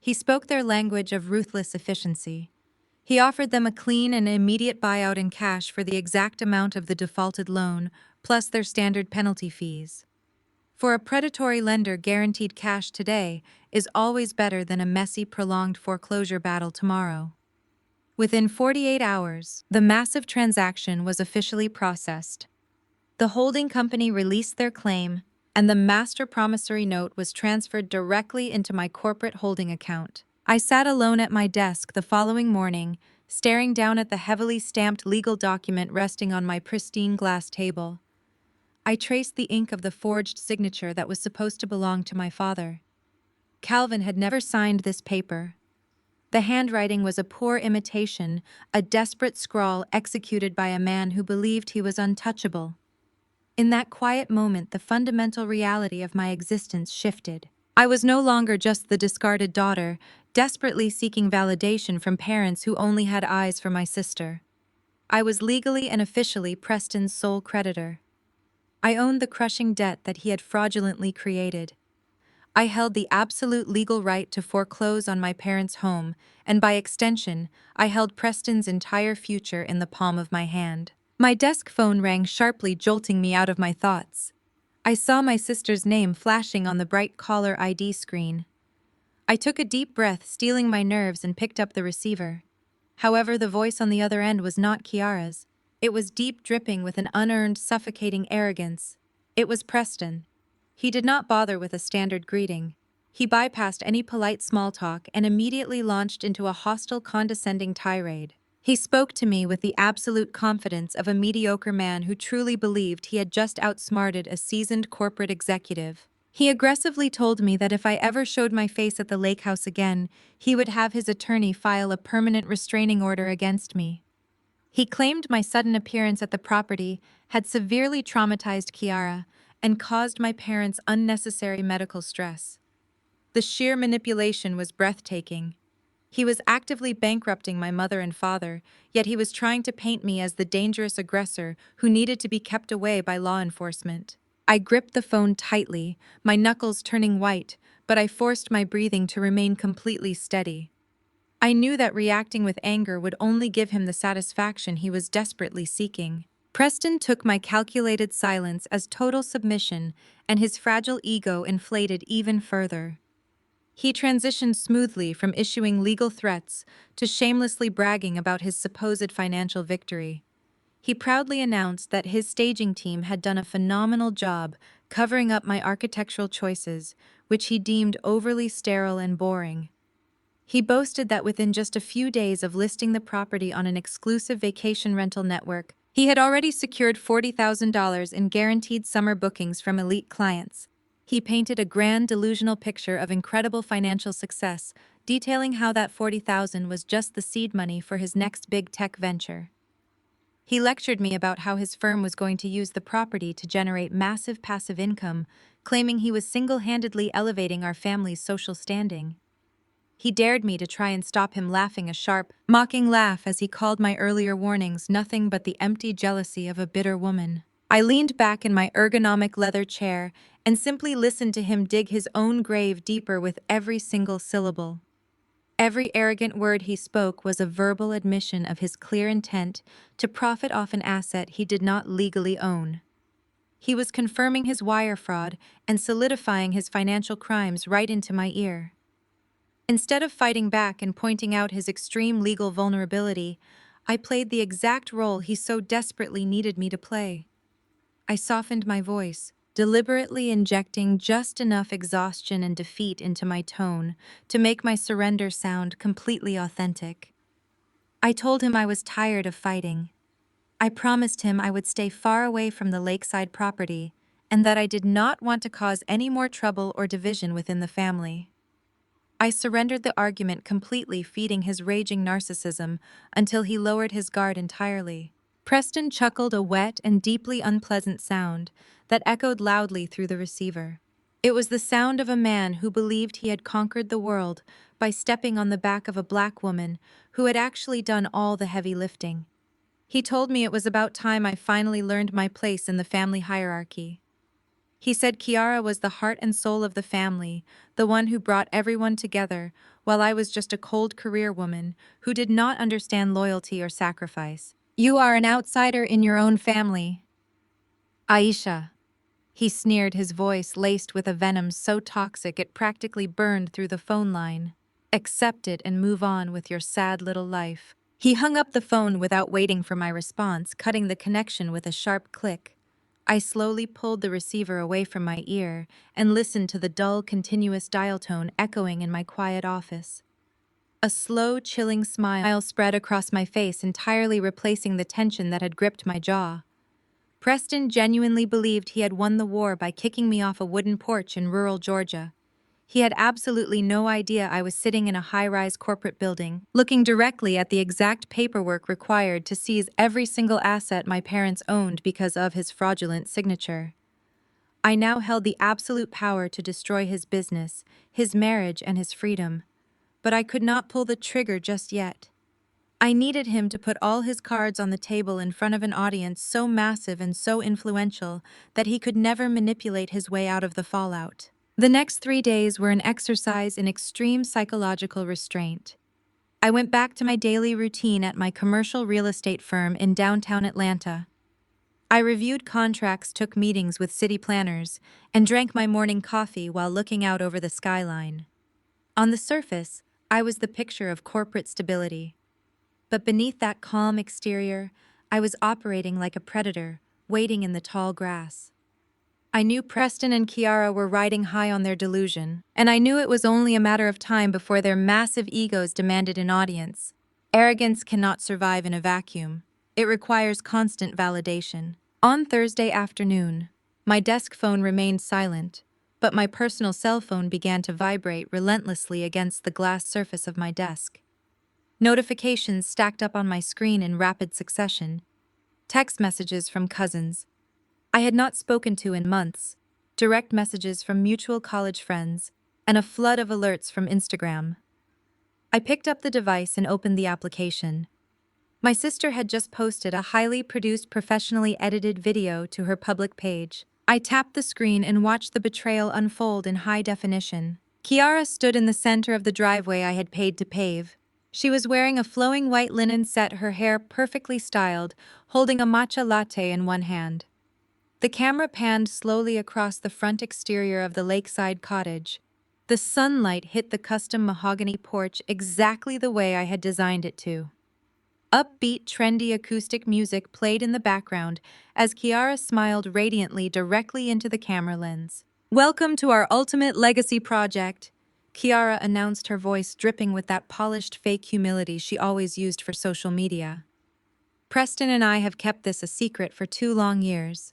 S1: He spoke their language of ruthless efficiency. He offered them a clean and immediate buyout in cash for the exact amount of the defaulted loan, plus their standard penalty fees. For a predatory lender, guaranteed cash today is always better than a messy, prolonged foreclosure battle tomorrow. Within 48 hours, the massive transaction was officially processed. The holding company released their claim, and the master promissory note was transferred directly into my corporate holding account. I sat alone at my desk the following morning, staring down at the heavily stamped legal document resting on my pristine glass table. I traced the ink of the forged signature that was supposed to belong to my father. Calvin had never signed this paper. The handwriting was a poor imitation, a desperate scrawl executed by a man who believed he was untouchable. In that quiet moment, the fundamental reality of my existence shifted. I was no longer just the discarded daughter, desperately seeking validation from parents who only had eyes for my sister. I was legally and officially Preston's sole creditor. I owned the crushing debt that he had fraudulently created. I held the absolute legal right to foreclose on my parents' home, and by extension, I held Preston's entire future in the palm of my hand. My desk phone rang sharply, jolting me out of my thoughts. I saw my sister's name flashing on the bright caller ID screen. I took a deep breath, steeling my nerves, and picked up the receiver. However, the voice on the other end was not Kiara's. It was deep, dripping with an unearned, suffocating arrogance. It was Preston. He did not bother with a standard greeting. He bypassed any polite small talk and immediately launched into a hostile, condescending tirade. He spoke to me with the absolute confidence of a mediocre man who truly believed he had just outsmarted a seasoned corporate executive. He aggressively told me that if I ever showed my face at the lake house again, he would have his attorney file a permanent restraining order against me. He claimed my sudden appearance at the property had severely traumatized Kiara and caused my parents unnecessary medical stress. The sheer manipulation was breathtaking. He was actively bankrupting my mother and father, yet he was trying to paint me as the dangerous aggressor who needed to be kept away by law enforcement. I gripped the phone tightly, my knuckles turning white, but I forced my breathing to remain completely steady. I knew that reacting with anger would only give him the satisfaction he was desperately seeking. Preston took my calculated silence as total submission, and his fragile ego inflated even further. He transitioned smoothly from issuing legal threats to shamelessly bragging about his supposed financial victory. He proudly announced that his staging team had done a phenomenal job covering up my architectural choices, which he deemed overly sterile and boring. He boasted that within just a few days of listing the property on an exclusive vacation rental network, he had already secured $40,000 in guaranteed summer bookings from elite clients. He painted a grand, delusional picture of incredible financial success, detailing how that $40,000 was just the seed money for his next big tech venture. He lectured me about how his firm was going to use the property to generate massive passive income, claiming he was single-handedly elevating our family's social standing. He dared me to try and stop him, laughing a sharp, mocking laugh as he called my earlier warnings nothing but the empty jealousy of a bitter woman. I leaned back in my ergonomic leather chair and simply listened to him dig his own grave deeper with every single syllable. Every arrogant word he spoke was a verbal admission of his clear intent to profit off an asset he did not legally own. He was confirming his wire fraud and solidifying his financial crimes right into my ear. Instead of fighting back and pointing out his extreme legal vulnerability, I played the exact role he so desperately needed me to play. I softened my voice, deliberately injecting just enough exhaustion and defeat into my tone to make my surrender sound completely authentic. I told him I was tired of fighting. I promised him I would stay far away from the Lakeside property and that I did not want to cause any more trouble or division within the family. I surrendered the argument completely, feeding his raging narcissism until he lowered his guard entirely. Preston chuckled, a wet and deeply unpleasant sound that echoed loudly through the receiver. It was the sound of a man who believed he had conquered the world by stepping on the back of a black woman who had actually done all the heavy lifting. He told me it was about time I finally learned my place in the family hierarchy. He said Kiara was the heart and soul of the family, the one who brought everyone together, while I was just a cold career woman who did not understand loyalty or sacrifice. "You are an outsider in your own family, Aisha," he sneered, his voice laced with a venom so toxic it practically burned through the phone line. "Accept it and move on with your sad little life." He hung up the phone without waiting for my response, cutting the connection with a sharp click. I slowly pulled the receiver away from my ear and listened to the dull, continuous dial tone echoing in my quiet office. A slow, chilling smile spread across my face, entirely replacing the tension that had gripped my jaw. Preston genuinely believed he had won the war by kicking me off a wooden porch in rural Georgia. He had absolutely no idea I was sitting in a high-rise corporate building, looking directly at the exact paperwork required to seize every single asset my parents owned because of his fraudulent signature. I now held the absolute power to destroy his business, his marriage, and his freedom. But I could not pull the trigger just yet. I needed him to put all his cards on the table in front of an audience so massive and so influential that he could never manipulate his way out of the fallout. The next 3 days were an exercise in extreme psychological restraint. I went back to my daily routine at my commercial real estate firm in downtown Atlanta. I reviewed contracts, took meetings with city planners, and drank my morning coffee while looking out over the skyline. On the surface, I was the picture of corporate stability. But beneath that calm exterior, I was operating like a predator, waiting in the tall grass. I knew Preston and Kiara were riding high on their delusion, and I knew it was only a matter of time before their massive egos demanded an audience. Arrogance cannot survive in a vacuum. It requires constant validation. On Thursday afternoon, my desk phone remained silent, but my personal cell phone began to vibrate relentlessly against the glass surface of my desk. Notifications stacked up on my screen in rapid succession. Text messages from cousins I had not spoken to in months, direct messages from mutual college friends, and a flood of alerts from Instagram. I picked up the device and opened the application. My sister had just posted a highly produced, professionally edited video to her public page. I tapped the screen and watched the betrayal unfold in high definition. Kiara stood in the center of the driveway I had paid to pave. She was wearing a flowing white linen set, her hair perfectly styled, holding a matcha latte in one hand. The camera panned slowly across the front exterior of the Lakeside cottage. The sunlight hit the custom mahogany porch exactly the way I had designed it to. Upbeat, trendy acoustic music played in the background as Kiara smiled radiantly directly into the camera lens. "Welcome to our ultimate legacy project," Kiara announced, her voice dripping with that polished fake humility she always used for social media. "Preston and I have kept this a secret for 2 long years.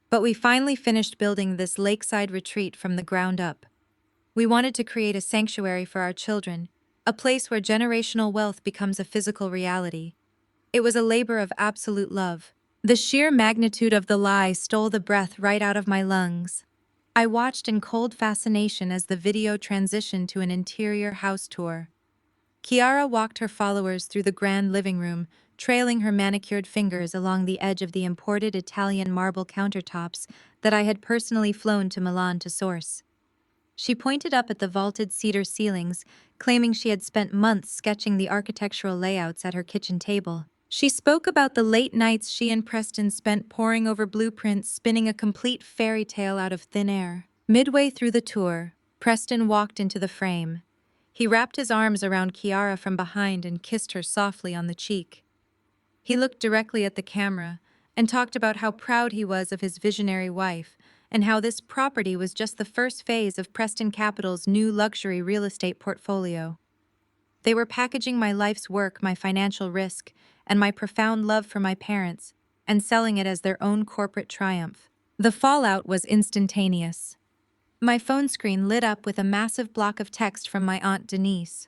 S1: But we finally finished building this lakeside retreat from the ground up. We wanted to create a sanctuary for our children, a place where generational wealth becomes a physical reality. It was a labor of absolute love." The sheer magnitude of the lie stole the breath right out of my lungs. I watched in cold fascination as the video transitioned to an interior house tour. Kiara walked her followers through the grand living room, trailing her manicured fingers along the edge of the imported Italian marble countertops that I had personally flown to Milan to source. She pointed up at the vaulted cedar ceilings, claiming she had spent months sketching the architectural layouts at her kitchen table. She spoke about the late nights she and Preston spent poring over blueprints, spinning a complete fairy tale out of thin air. Midway through the tour, Preston walked into the frame. He wrapped his arms around Kiara from behind and kissed her softly on the cheek. He looked directly at the camera and talked about how proud he was of his visionary wife and how this property was just the first phase of Preston Capital's new luxury real estate portfolio. They were packaging my life's work, my financial risk, and my profound love for my parents, and selling it as their own corporate triumph. The fallout was instantaneous. My phone screen lit up with a massive block of text from my Aunt Denise.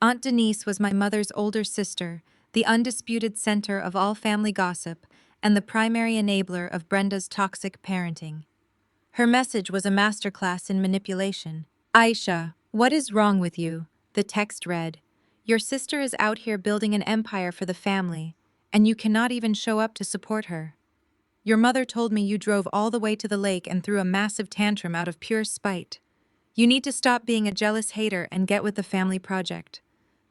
S1: Aunt Denise was my mother's older sister, the undisputed center of all family gossip, and the primary enabler of Brenda's toxic parenting. Her message was a masterclass in manipulation. "Aisha, what is wrong with you?" the text read. "Your sister is out here building an empire for the family, and you cannot even show up to support her. Your mother told me you drove all the way to the lake and threw a massive tantrum out of pure spite. You need to stop being a jealous hater and get with the family project.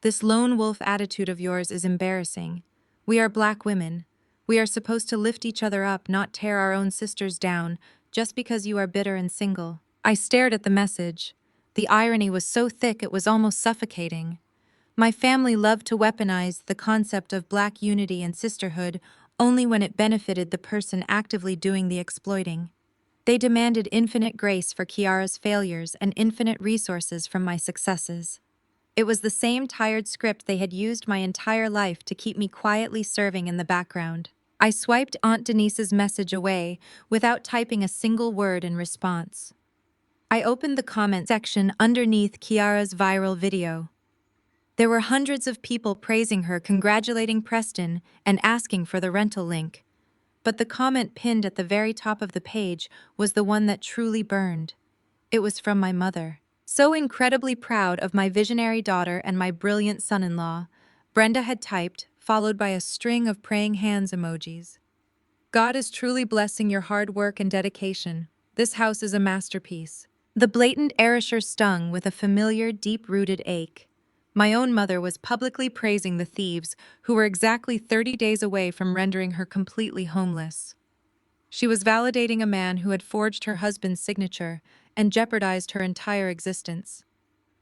S1: This lone wolf attitude of yours is embarrassing. We are Black women. We are supposed to lift each other up, not tear our own sisters down, just because you are bitter and single." I stared at the message. The irony was so thick it was almost suffocating. My family loved to weaponize the concept of Black unity and sisterhood only when it benefited the person actively doing the exploiting. They demanded infinite grace for Kiara's failures and infinite resources from my successes. It was the same tired script they had used my entire life to keep me quietly serving in the background. I swiped Aunt Denise's message away without typing a single word in response. I opened the comment section underneath Kiara's viral video. There were hundreds of people praising her, congratulating Preston, and asking for the rental link. But the comment pinned at the very top of the page was the one that truly burned. It was from my mother. So incredibly proud of my visionary daughter and my brilliant son-in-law, Brenda had typed, followed by a string of praying hands emojis. "God is truly blessing your hard work and dedication. This house is a masterpiece. The blatant erasure stung with a familiar, deep-rooted ache. My own mother was publicly praising the thieves, who were exactly 30 days away from rendering her completely homeless. She was validating a man who had forged her husband's signature and jeopardized her entire existence.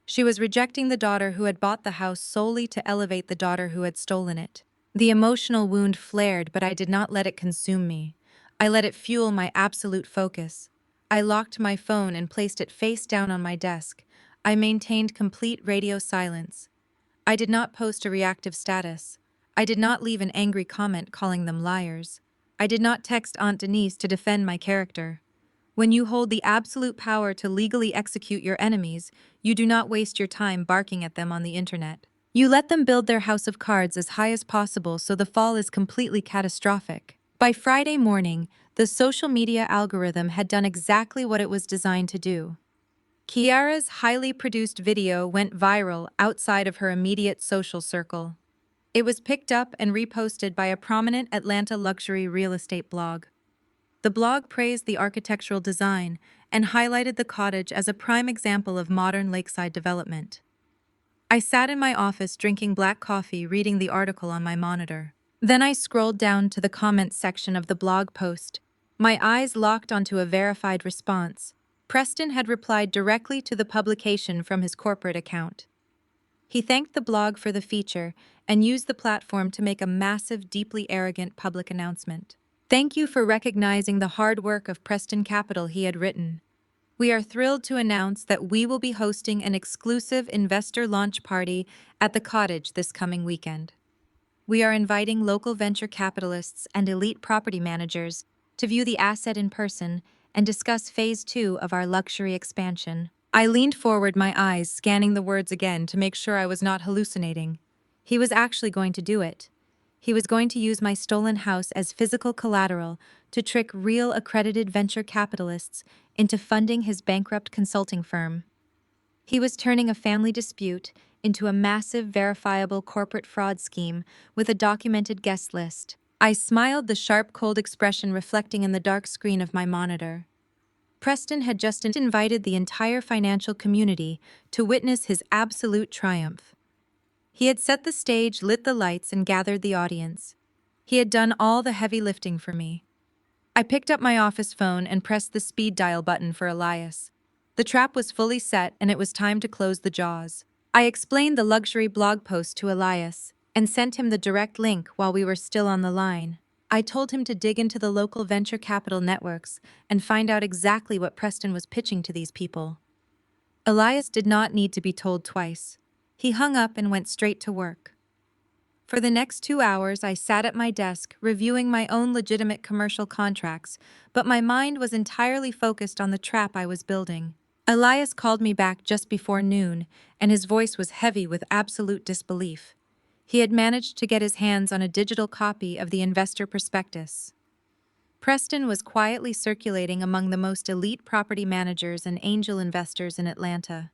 S1: She was rejecting the daughter who had bought the house solely to elevate the daughter who had stolen it. The emotional wound flared, but I did not let it consume me. I let it fuel my absolute focus. I locked my phone and placed it face down on my desk. I maintained complete radio silence. I did not post a reactive status. I did not leave an angry comment calling them liars. I did not text Aunt Denise to defend my character. When you hold the absolute power to legally execute your enemies, you do not waste your time barking at them on the internet. You let them build their house of cards as high as possible so the fall is completely catastrophic. By Friday morning, the social media algorithm had done exactly what it was designed to do. Kiara's highly produced video went viral outside of her immediate social circle. It was picked up and reposted by a prominent Atlanta luxury real estate blog. The blog praised the architectural design and highlighted the cottage as a prime example of modern lakeside development. I sat in my office drinking black coffee, reading the article on my monitor. Then I scrolled down to the comments section of the blog post. My eyes locked onto a verified response. Preston had replied directly to the publication from his corporate account. He thanked the blog for the feature and used the platform to make a massive, deeply arrogant public announcement. "Thank you for recognizing the hard work of Preston Capital," he had written. "We are thrilled to announce that we will be hosting an exclusive investor launch party at the Cottage this coming weekend. We are inviting local venture capitalists and elite property managers to view the asset in person and discuss phase 2 of our luxury expansion." I leaned forward, my eyes scanning the words again to make sure I was not hallucinating. He was actually going to do it. He was going to use my stolen house as physical collateral to trick real accredited venture capitalists into funding his bankrupt consulting firm. He was turning a family dispute into a massive, verifiable corporate fraud scheme with a documented guest list. I smiled, the sharp, cold expression reflecting in the dark screen of my monitor. Preston had just invited the entire financial community to witness his absolute triumph. He had set the stage, lit the lights, and gathered the audience. He had done all the heavy lifting for me. I picked up my office phone and pressed the speed dial button for Elias. The trap was fully set and it was time to close the jaws. I explained the luxury blog post to Elias and sent him the direct link while we were still on the line. I told him to dig into the local venture capital networks and find out exactly what Preston was pitching to these people. Elias did not need to be told twice. He hung up and went straight to work. For the next 2 hours, I sat at my desk reviewing my own legitimate commercial contracts, but my mind was entirely focused on the trap I was building. Elias called me back just before noon, and his voice was heavy with absolute disbelief. He had managed to get his hands on a digital copy of the investor prospectus. Preston was quietly circulating among the most elite property managers and angel investors in Atlanta.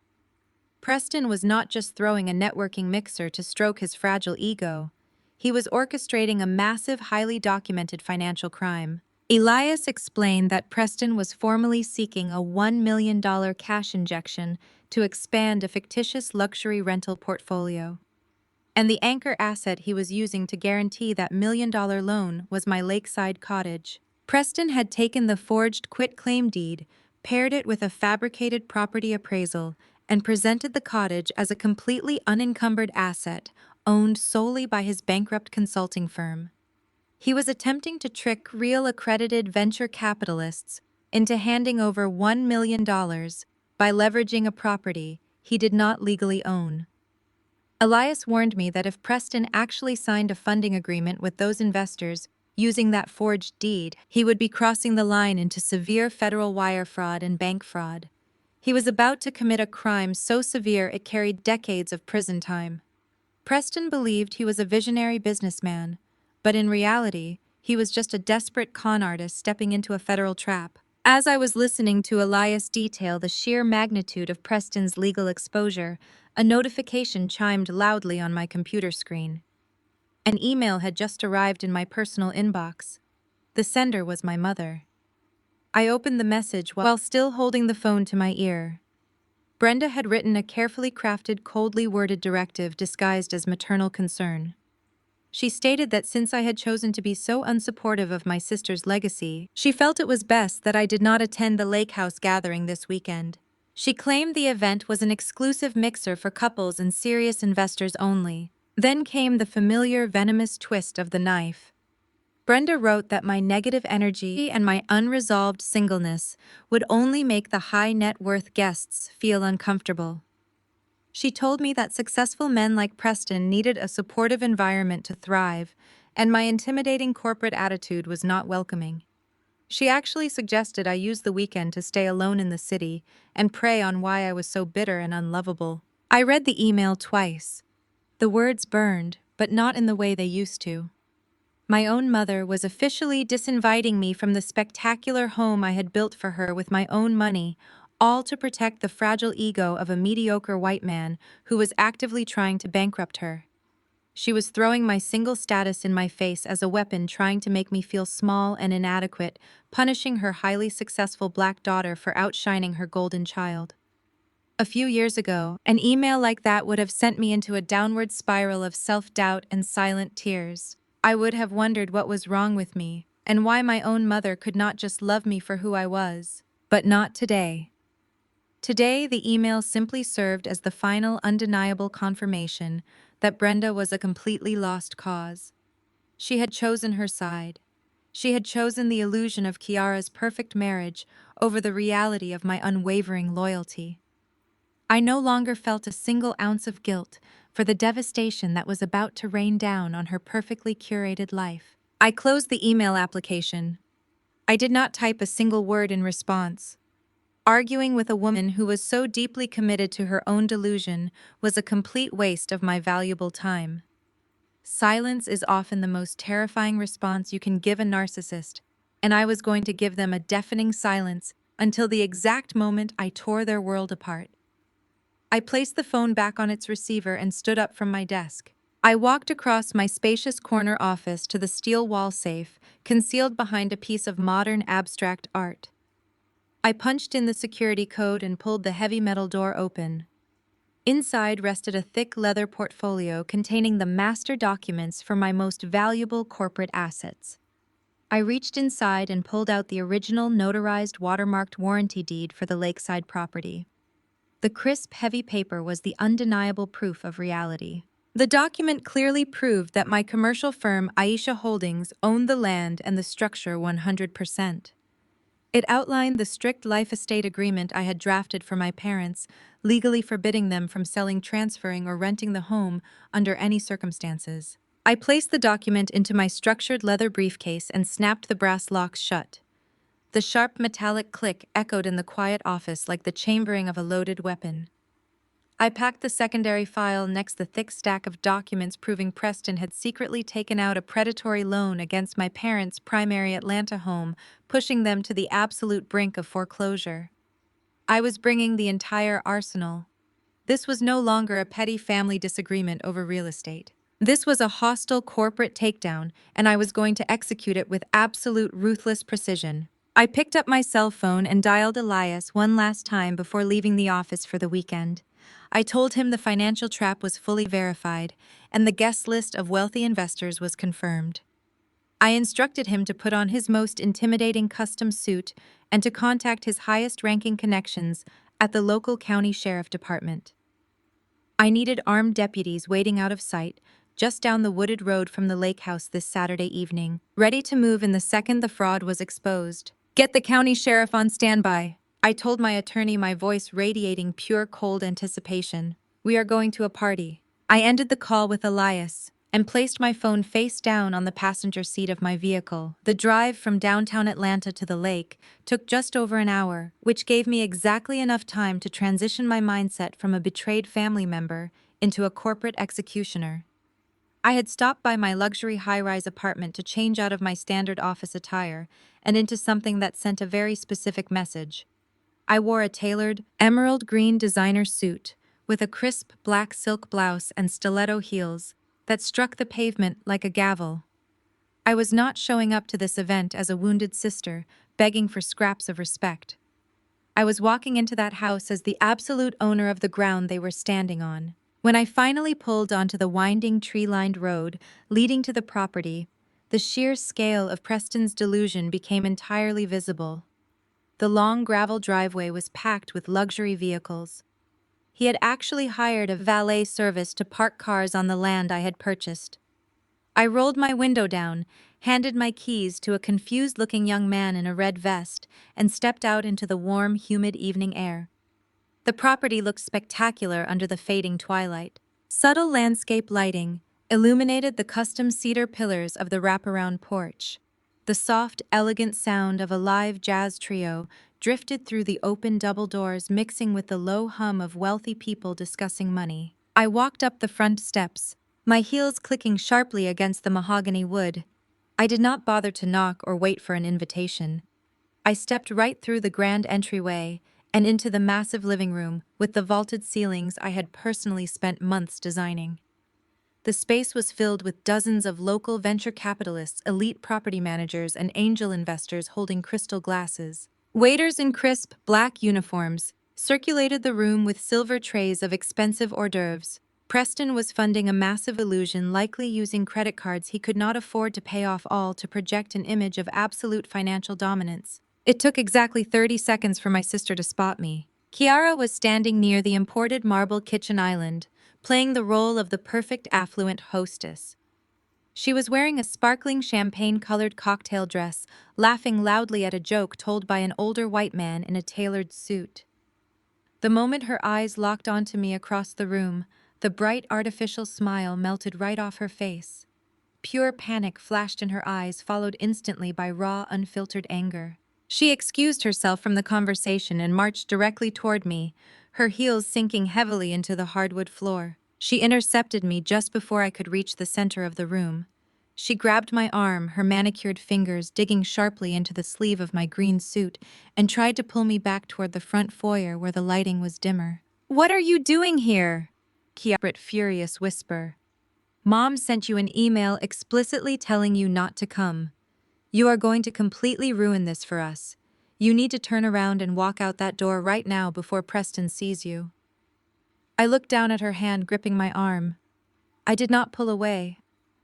S1: Preston was not just throwing a networking mixer to stroke his fragile ego. He was orchestrating a massive, highly documented financial crime. Elias explained that Preston was formally seeking a $1 million cash injection to expand a fictitious luxury rental portfolio. And the anchor asset he was using to guarantee that $1 million loan was my Lakeside cottage. Preston had taken the forged quitclaim deed, paired it with a fabricated property appraisal, and presented the cottage as a completely unencumbered asset owned solely by his bankrupt consulting firm. He was attempting to trick real accredited venture capitalists into handing over $1 million by leveraging a property he did not legally own. Elias warned me that if Preston actually signed a funding agreement with those investors using that forged deed, he would be crossing the line into severe federal wire fraud and bank fraud. He was about to commit a crime so severe it carried decades of prison time. Preston believed he was a visionary businessman, but in reality, he was just a desperate con artist stepping into a federal trap. As I was listening to Elias detail the sheer magnitude of Preston's legal exposure, a notification chimed loudly on my computer screen. An email had just arrived in my personal inbox. The sender was my mother. I opened the message while still holding the phone to my ear. Brenda had written a carefully crafted, coldly worded directive disguised as maternal concern. She stated that since I had chosen to be so unsupportive of my sister's legacy, she felt it was best that I did not attend the lake house gathering this weekend. She claimed the event was an exclusive mixer for couples and serious investors only. Then came the familiar venomous twist of the knife. Brenda wrote that my negative energy and my unresolved singleness would only make the high net worth guests feel uncomfortable. She told me that successful men like Preston needed a supportive environment to thrive, and my intimidating corporate attitude was not welcoming. She actually suggested I use the weekend to stay alone in the city and prey on why I was so bitter and unlovable. I read the email twice. The words burned, but not in the way they used to. My own mother was officially disinviting me from the spectacular home I had built for her with my own money, all to protect the fragile ego of a mediocre white man who was actively trying to bankrupt her. She was throwing my single status in my face as a weapon, trying to make me feel small and inadequate, punishing her highly successful black daughter for outshining her golden child. A few years ago, an email like that would have sent me into a downward spiral of self-doubt and silent tears. I would have wondered what was wrong with me, and why my own mother could not just love me for who I was. But not today. Today, the email simply served as the final undeniable confirmation that Brenda was a completely lost cause. She had chosen her side. She had chosen the illusion of Kiara's perfect marriage over the reality of my unwavering loyalty. I no longer felt a single ounce of guilt for the devastation that was about to rain down on her perfectly curated life. I closed the email application. I did not type a single word in response. Arguing with a woman who was so deeply committed to her own delusion was a complete waste of my valuable time. Silence is often the most terrifying response you can give a narcissist, and I was going to give them a deafening silence until the exact moment I tore their world apart. I placed the phone back on its receiver and stood up from my desk. I walked across my spacious corner office to the steel wall safe, concealed behind a piece of modern abstract art. I punched in the security code and pulled the heavy metal door open. Inside rested a thick leather portfolio containing the master documents for my most valuable corporate assets. I reached inside and pulled out the original notarized watermarked warranty deed for the Lakeside property. The crisp, heavy paper was the undeniable proof of reality. The document clearly proved that my commercial firm, Aisha Holdings, owned the land and the structure 100%. It outlined the strict life estate agreement I had drafted for my parents, legally forbidding them from selling, transferring, or renting the home under any circumstances. I placed the document into my structured leather briefcase and snapped the brass locks shut. The sharp metallic click echoed in the quiet office like the chambering of a loaded weapon. I packed the secondary file next the thick stack of documents proving Preston had secretly taken out a predatory loan against my parents' primary Atlanta home, pushing them to the absolute brink of foreclosure. I was bringing the entire arsenal. This was no longer a petty family disagreement over real estate. This was a hostile corporate takedown, and I was going to execute it with absolute ruthless precision. I picked up my cell phone and dialed Elias one last time before leaving the office for the weekend. I told him the financial trap was fully verified, and the guest list of wealthy investors was confirmed. I instructed him to put on his most intimidating custom suit and to contact his highest-ranking connections at the local county sheriff department. I needed armed deputies waiting out of sight, just down the wooded road from the lake house this Saturday evening, ready to move in the second the fraud was exposed. "Get the county sheriff on standby," I told my attorney, my voice radiating pure cold anticipation. "We are going to a party." I ended the call with Elias and placed my phone face down on the passenger seat of my vehicle. The drive from downtown Atlanta to the lake took just over an hour, which gave me exactly enough time to transition my mindset from a betrayed family member into a corporate executioner. I had stopped by my luxury high-rise apartment to change out of my standard office attire and into something that sent a very specific message. I wore a tailored, emerald green designer suit with a crisp black silk blouse and stiletto heels that struck the pavement like a gavel. I was not showing up to this event as a wounded sister, begging for scraps of respect. I was walking into that house as the absolute owner of the ground they were standing on. When I finally pulled onto the winding tree-lined road leading to the property, the sheer scale of Preston's delusion became entirely visible. The long gravel driveway was packed with luxury vehicles. He had actually hired a valet service to park cars on the land I had purchased. I rolled my window down, handed my keys to a confused-looking young man in a red vest, and stepped out into the warm, humid evening air. The property looked spectacular under the fading twilight. Subtle landscape lighting illuminated the custom cedar pillars of the wraparound porch. The soft, elegant sound of a live jazz trio drifted through the open double doors, mixing with the low hum of wealthy people discussing money. I walked up the front steps, my heels clicking sharply against the mahogany wood. I did not bother to knock or wait for an invitation. I stepped right through the grand entryway and into the massive living room with the vaulted ceilings I had personally spent months designing. The space was filled with dozens of local venture capitalists, elite property managers, and angel investors holding crystal glasses. Waiters in crisp, black uniforms circulated the room with silver trays of expensive hors d'oeuvres. Preston was funding a massive illusion, likely using credit cards he could not afford to pay off all to project an image of absolute financial dominance. It took exactly 30 seconds for my sister to spot me. Kiara was standing near the imported marble kitchen island, playing the role of the perfect affluent hostess. She was wearing a sparkling champagne-colored cocktail dress, laughing loudly at a joke told by an older white man in a tailored suit. The moment her eyes locked onto me across the room, the bright artificial smile melted right off her face. Pure panic flashed in her eyes, followed instantly by raw, unfiltered anger. She excused herself from the conversation and marched directly toward me, her heels sinking heavily into the hardwood floor. She intercepted me just before I could reach the center of the room. She grabbed my arm, her manicured fingers digging sharply into the sleeve of my green suit, and tried to pull me back toward the front foyer where the lighting was dimmer. "What are you doing here?" Kiara's furious whisper. "Mom sent you an email explicitly telling you not to come. You are going to completely ruin this for us. You need to turn around and walk out that door right now before Preston sees you." I looked down at her hand gripping my arm. I did not pull away.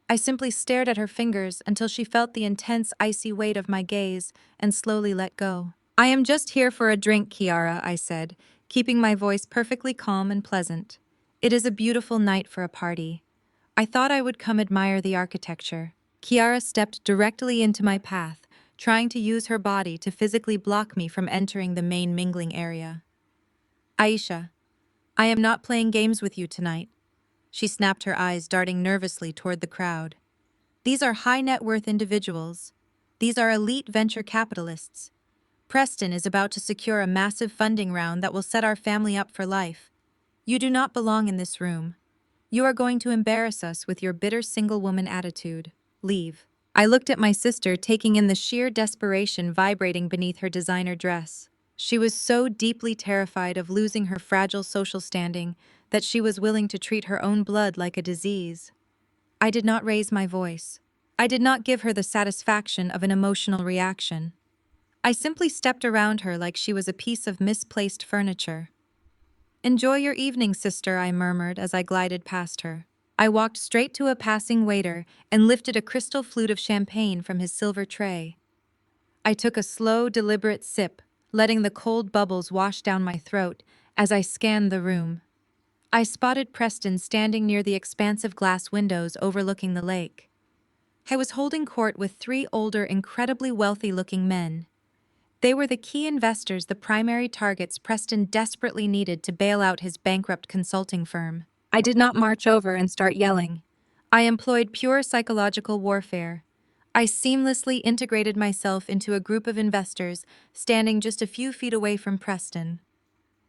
S1: I simply stared at her fingers until she felt the intense, icy weight of my gaze and slowly let go. "I am just here for a drink, Kiara," I said, keeping my voice perfectly calm and pleasant. "It is a beautiful night for a party. I thought I would come admire the architecture." Kiara stepped directly into my path, trying to use her body to physically block me from entering the main mingling area. "Aisha, I am not playing games with you tonight." She snapped her eyes, darting nervously toward the crowd. "These are high-net-worth individuals. These are elite venture capitalists. Preston is about to secure a massive funding round that will set our family up for life. You do not belong in this room. You are going to embarrass us with your bitter single-woman attitude. Leave." I looked at my sister, taking in the sheer desperation vibrating beneath her designer dress. She was so deeply terrified of losing her fragile social standing that she was willing to treat her own blood like a disease. I did not raise my voice. I did not give her the satisfaction of an emotional reaction. I simply stepped around her like she was a piece of misplaced furniture. "Enjoy your evening, sister," I murmured as I glided past her. I walked straight to a passing waiter and lifted a crystal flute of champagne from his silver tray. I took a slow, deliberate sip, letting the cold bubbles wash down my throat as I scanned the room. I spotted Preston standing near the expansive glass windows overlooking the lake. I was holding court with three older, incredibly wealthy-looking men. They were the key investors, the primary targets Preston desperately needed to bail out his bankrupt consulting firm. I did not march over and start yelling. I employed pure psychological warfare. I seamlessly integrated myself into a group of investors standing just a few feet away from Preston.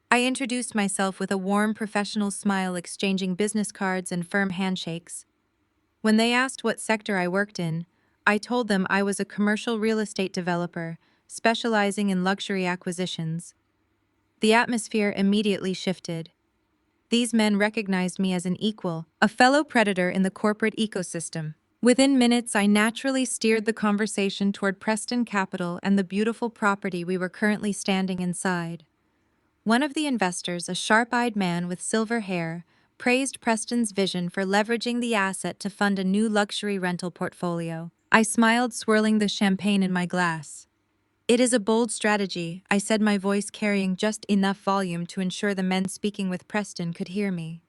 S1: I introduced myself with a warm professional smile, exchanging business cards and firm handshakes. When they asked what sector I worked in, I told them I was a commercial real estate developer, specializing in luxury acquisitions. The atmosphere immediately shifted. These men recognized me as an equal, a fellow predator in the corporate ecosystem. Within minutes, I naturally steered the conversation toward Preston Capital and the beautiful property we were currently standing inside. One of the investors, a sharp-eyed man with silver hair, praised Preston's vision for leveraging the asset to fund a new luxury rental portfolio. I smiled, swirling the champagne in my glass. "It is a bold strategy," I said, my voice carrying just enough volume to ensure the men speaking with Preston could hear me.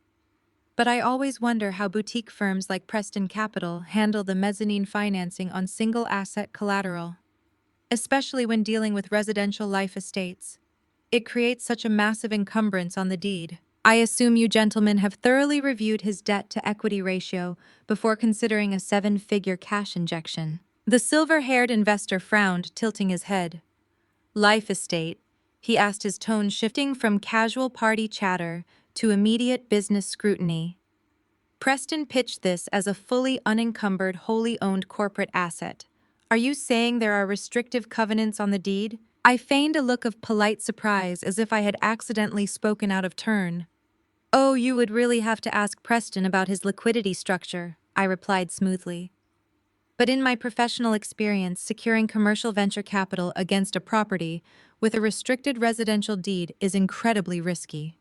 S1: But I always wonder how boutique firms like Preston Capital handle the mezzanine financing on single-asset collateral, especially when dealing with residential life estates. It creates such a massive encumbrance on the deed. "I assume you gentlemen have thoroughly reviewed his debt-to-equity ratio before considering a seven-figure cash injection." The silver-haired investor frowned, tilting his head. "Life estate?" he asked, his tone shifting from casual party chatter to immediate business scrutiny. Preston pitched this as a fully unencumbered, wholly owned corporate asset. "Are you saying there are restrictive covenants on the deed?" I feigned a look of polite surprise, as if I had accidentally spoken out of turn. "Oh, you would really have to ask Preston about his liquidity structure," I replied smoothly. "But in my professional experience, securing commercial venture capital against a property with a restricted residential deed is incredibly risky.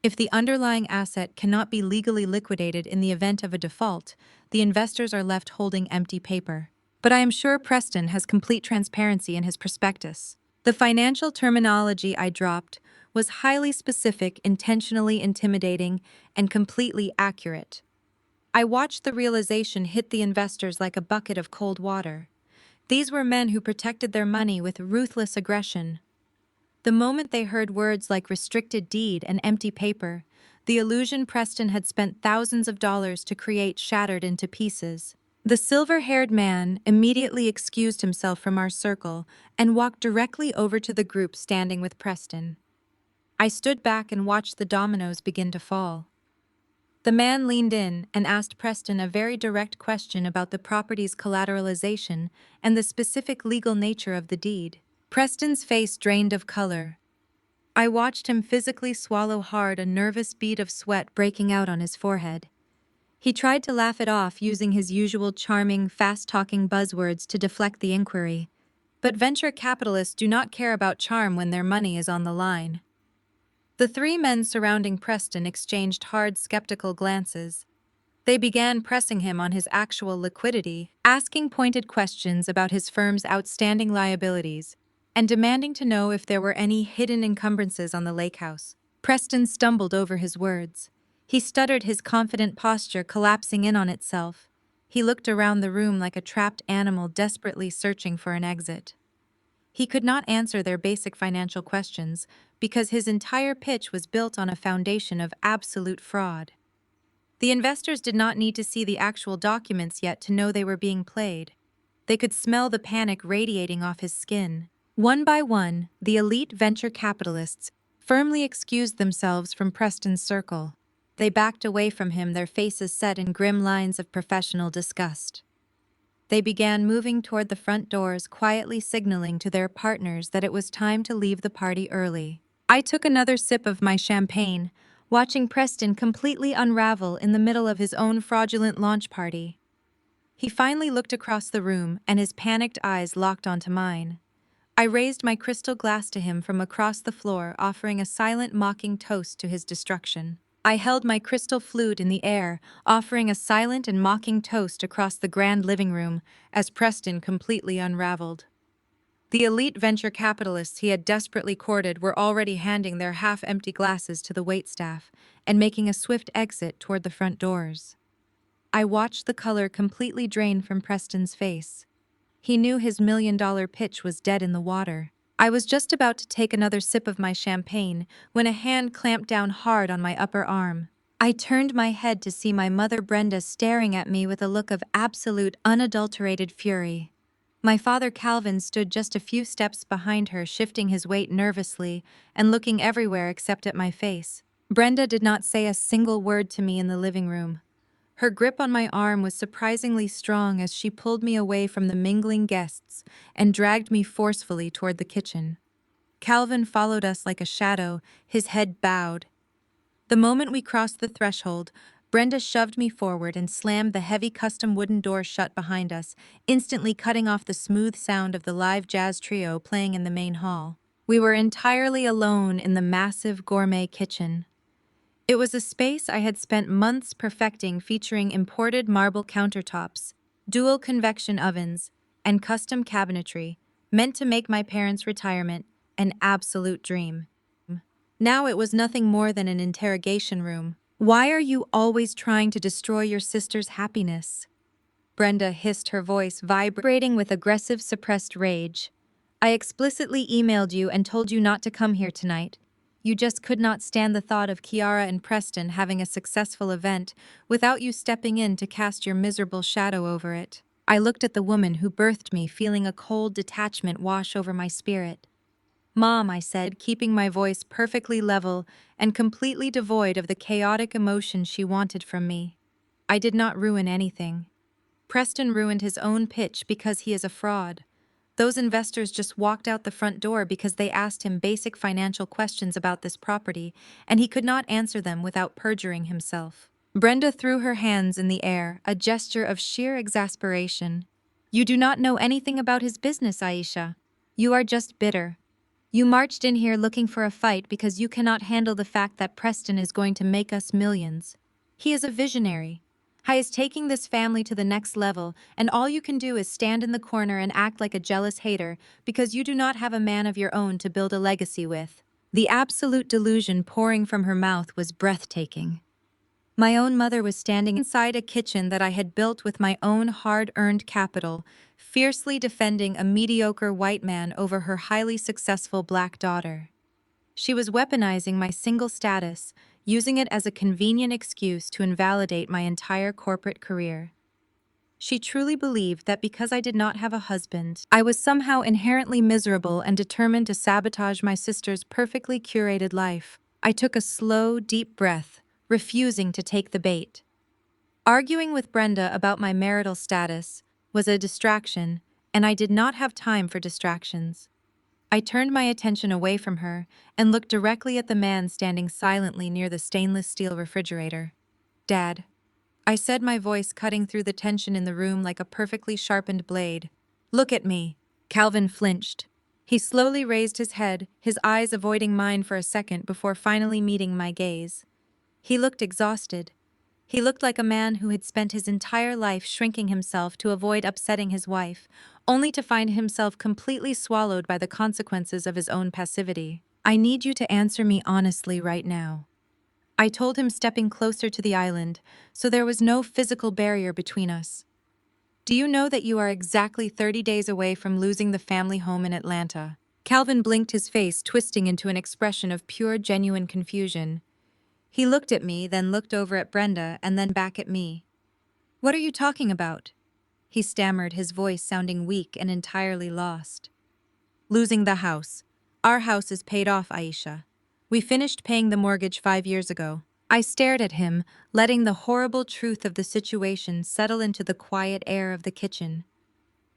S1: If the underlying asset cannot be legally liquidated in the event of a default, the investors are left holding empty paper. But I am sure Preston has complete transparency in his prospectus." The financial terminology I dropped was highly specific, intentionally intimidating, and completely accurate. I watched the realization hit the investors like a bucket of cold water. These were men who protected their money with ruthless aggression. The moment they heard words like restricted deed and empty paper, the illusion Preston had spent thousands of dollars to create shattered into pieces. The silver-haired man immediately excused himself from our circle and walked directly over to the group standing with Preston. I stood back and watched the dominoes begin to fall. The man leaned in and asked Preston a very direct question about the property's collateralization and the specific legal nature of the deed. Preston's face drained of color. I watched him physically swallow hard, a nervous bead of sweat breaking out on his forehead. He tried to laugh it off, using his usual charming, fast-talking buzzwords to deflect the inquiry. But venture capitalists do not care about charm when their money is on the line. The three men surrounding Preston exchanged hard, skeptical glances. They began pressing him on his actual liquidity, asking pointed questions about his firm's outstanding liabilities, and demanding to know if there were any hidden encumbrances on the lake house. Preston stumbled over his words. He stuttered, his confident posture collapsing in on itself. He looked around the room like a trapped animal desperately searching for an exit. He could not answer their basic financial questions because his entire pitch was built on a foundation of absolute fraud. The investors did not need to see the actual documents yet to know they were being played. They could smell the panic radiating off his skin. One by one, the elite venture capitalists firmly excused themselves from Preston's circle. They backed away from him, their faces set in grim lines of professional disgust. They began moving toward the front doors, quietly signaling to their partners that it was time to leave the party early. I took another sip of my champagne, watching Preston completely unravel in the middle of his own fraudulent launch party. He finally looked across the room, and his panicked eyes locked onto mine. I raised my crystal glass to him from across the floor, offering a silent, mocking toast to his destruction. I held my crystal flute in the air, offering a silent and mocking toast across the grand living room, as Preston completely unraveled. The elite venture capitalists he had desperately courted were already handing their half-empty glasses to the waitstaff and making a swift exit toward the front doors. I watched the color completely drain from Preston's face. He knew his million-dollar pitch was dead in the water. I was just about to take another sip of my champagne when a hand clamped down hard on my upper arm. I turned my head to see my mother Brenda staring at me with a look of absolute, unadulterated fury. My father Calvin stood just a few steps behind her, shifting his weight nervously and looking everywhere except at my face. Brenda did not say a single word to me in the living room. Her grip on my arm was surprisingly strong as she pulled me away from the mingling guests and dragged me forcefully toward the kitchen. Calvin followed us like a shadow, his head bowed. The moment we crossed the threshold, Brenda shoved me forward and slammed the heavy custom wooden door shut behind us, instantly cutting off the smooth sound of the live jazz trio playing in the main hall. We were entirely alone in the massive gourmet kitchen. It was a space I had spent months perfecting, featuring imported marble countertops, dual convection ovens, and custom cabinetry, meant to make my parents' retirement an absolute dream. Now it was nothing more than an interrogation room. "Why are you always trying to destroy your sister's happiness?" Brenda hissed, her voice vibrating with aggressive, suppressed rage. "I explicitly emailed you and told you not to come here tonight. You just could not stand the thought of Kiara and Preston having a successful event without you stepping in to cast your miserable shadow over it." I looked at the woman who birthed me, feeling a cold detachment wash over my spirit. "Mom," I said, keeping my voice perfectly level and completely devoid of the chaotic emotion she wanted from me. "I did not ruin anything. Preston ruined his own pitch because he is a fraud. Those investors just walked out the front door because they asked him basic financial questions about this property, and he could not answer them without perjuring himself." Brenda threw her hands in the air, a gesture of sheer exasperation. "You do not know anything about his business, Aisha. You are just bitter. You marched in here looking for a fight because you cannot handle the fact that Preston is going to make us millions. He is a visionary. He is taking this family to the next level, and all you can do is stand in the corner and act like a jealous hater because you do not have a man of your own to build a legacy with." The absolute delusion pouring from her mouth was breathtaking. My own mother was standing inside a kitchen that I had built with my own hard-earned capital, fiercely defending a mediocre white man over her highly successful black daughter. She was weaponizing my single status, using it as a convenient excuse to invalidate my entire corporate career. She truly believed that because I did not have a husband, I was somehow inherently miserable and determined to sabotage my sister's perfectly curated life. I took a slow, deep breath, refusing to take the bait. Arguing with Brenda about my marital status was a distraction, and I did not have time for distractions. I turned my attention away from her and looked directly at the man standing silently near the stainless steel refrigerator. "Dad," I said, my voice cutting through the tension in the room like a perfectly sharpened blade. "Look at me." Calvin flinched. He slowly raised his head, his eyes avoiding mine for a second before finally meeting my gaze. He looked exhausted. He looked like a man who had spent his entire life shrinking himself to avoid upsetting his wife, only to find himself completely swallowed by the consequences of his own passivity. "I need you to answer me honestly right now," I told him, stepping closer to the island, so there was no physical barrier between us. "Do you know that you are exactly 30 days away from losing the family home in Atlanta?" Calvin blinked, his face twisting into an expression of pure, genuine confusion. He looked at me, then looked over at Brenda, and then back at me. "What are you talking about?" he stammered, his voice sounding weak and entirely lost. "Losing the house. Our house is paid off, Aisha. We finished paying the mortgage 5 years ago." I stared at him, letting the horrible truth of the situation settle into the quiet air of the kitchen.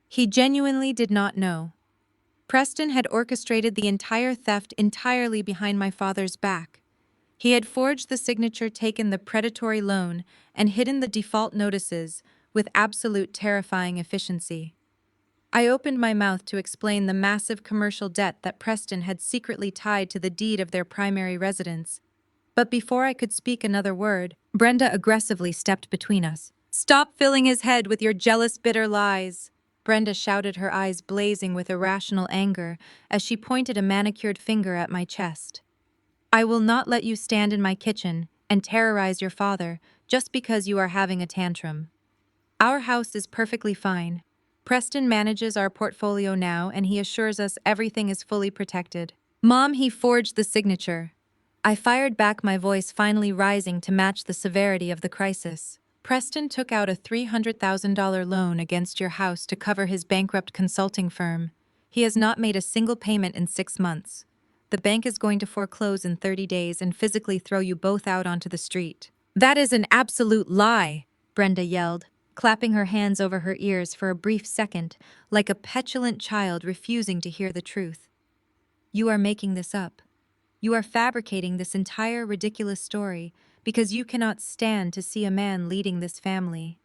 S1: He genuinely did not know. Preston had orchestrated the entire theft entirely behind my father's back. He had forged the signature, taken the predatory loan, and hidden the default notices with absolute terrifying efficiency. I opened my mouth to explain the massive commercial debt that Preston had secretly tied to the deed of their primary residence. But before I could speak another word, Brenda aggressively stepped between us. "Stop filling his head with your jealous, bitter lies," Brenda shouted, her eyes blazing with irrational anger as she pointed a manicured finger at my chest. "I will not let you stand in my kitchen and terrorize your father just because you are having a tantrum. Our house is perfectly fine. Preston manages our portfolio now, and he assures us everything is fully protected." "Mom, he forged the signature." I fired back, my voice finally rising to match the severity of the crisis. "Preston took out a $300,000 loan against your house to cover his bankrupt consulting firm. He has not made a single payment in 6 months. The bank is going to foreclose in 30 days and physically throw you both out onto the street." "That is an absolute lie," Brenda yelled, clapping her hands over her ears for a brief second, like a petulant child refusing to hear the truth. "You are making this up. You are fabricating this entire ridiculous story because you cannot stand to see a man leading this family.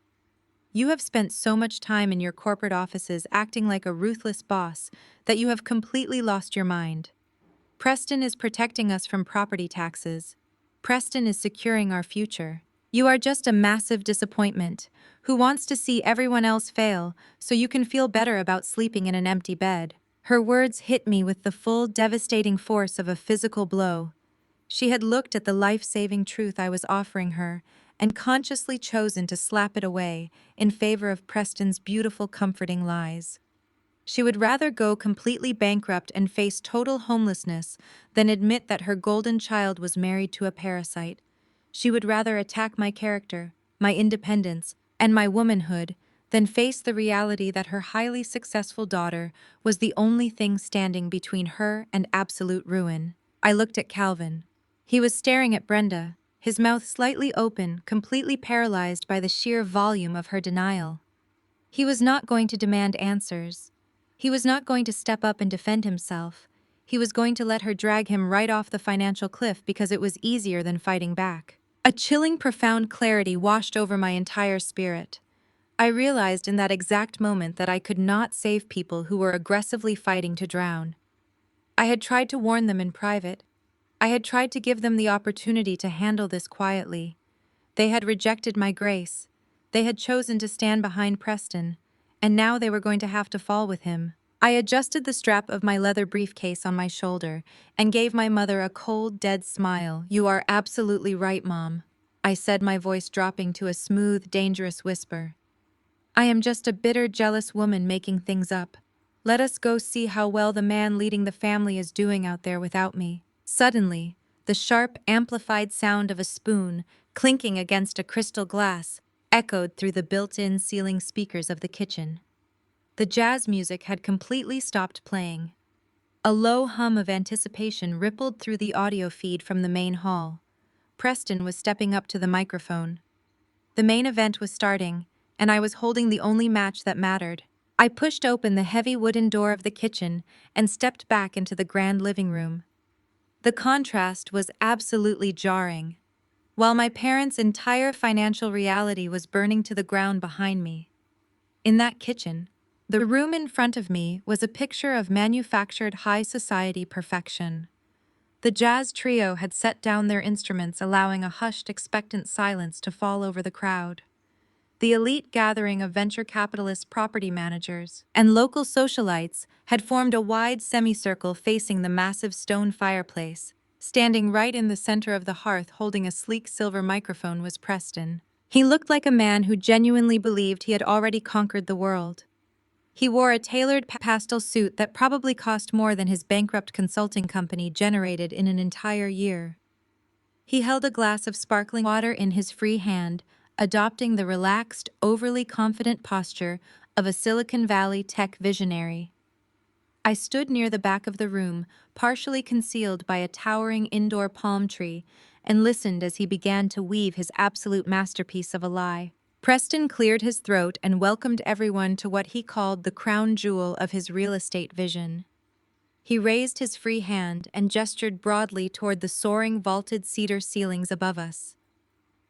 S1: You have spent so much time in your corporate offices acting like a ruthless boss that you have completely lost your mind. Preston is protecting us from property taxes. Preston is securing our future. You are just a massive disappointment who wants to see everyone else fail so you can feel better about sleeping in an empty bed. Her words hit me with the full, devastating force of a physical blow. She had looked at the life-saving truth I was offering her and consciously chosen to slap it away in favor of Preston's beautiful, comforting lies. She would rather go completely bankrupt and face total homelessness than admit that her golden child was married to a parasite. She would rather attack my character, my independence, and my womanhood than face the reality that her highly successful daughter was the only thing standing between her and absolute ruin. I looked at Calvin. He was staring at Brenda, his mouth slightly open, completely paralyzed by the sheer volume of her denial. He was not going to demand answers. He was not going to step up and defend himself. He was going to let her drag him right off the financial cliff because it was easier than fighting back. A chilling, profound clarity washed over my entire spirit. I realized in that exact moment that I could not save people who were aggressively fighting to drown. I had tried to warn them in private. I had tried to give them the opportunity to handle this quietly. They had rejected my grace. They had chosen to stand behind Preston, and now they were going to have to fall with him. I adjusted the strap of my leather briefcase on my shoulder and gave my mother a cold, dead smile. "You are absolutely right, Mom," I said, my voice dropping to a smooth, dangerous whisper. "I am just a bitter, jealous woman making things up. Let us go see how well the man leading the family is doing out there without me." Suddenly, the sharp, amplified sound of a spoon clinking against a crystal glass echoed through the built-in ceiling speakers of the kitchen. The jazz music had completely stopped playing. A low hum of anticipation rippled through the audio feed from the main hall. Preston was stepping up to the microphone. The main event was starting, and I was holding the only match that mattered. I pushed open the heavy wooden door of the kitchen and stepped back into the grand living room. The contrast was absolutely jarring. While my parents' entire financial reality was burning to the ground behind me, in that kitchen, the room in front of me was a picture of manufactured high society perfection. The jazz trio had set down their instruments, allowing a hushed, expectant silence to fall over the crowd. The elite gathering of venture capitalist property managers and local socialites had formed a wide semicircle facing the massive stone fireplace. Standing right in the center of the hearth holding a sleek silver microphone was Preston. He looked like a man who genuinely believed he had already conquered the world. He wore a tailored pastel suit that probably cost more than his bankrupt consulting company generated in an entire year. He held a glass of sparkling water in his free hand, adopting the relaxed, overly confident posture of a Silicon Valley tech visionary. I stood near the back of the room, partially concealed by a towering indoor palm tree, and listened as he began to weave his absolute masterpiece of a lie. Preston cleared his throat and welcomed everyone to what he called the crown jewel of his real estate vision. He raised his free hand and gestured broadly toward the soaring vaulted cedar ceilings above us.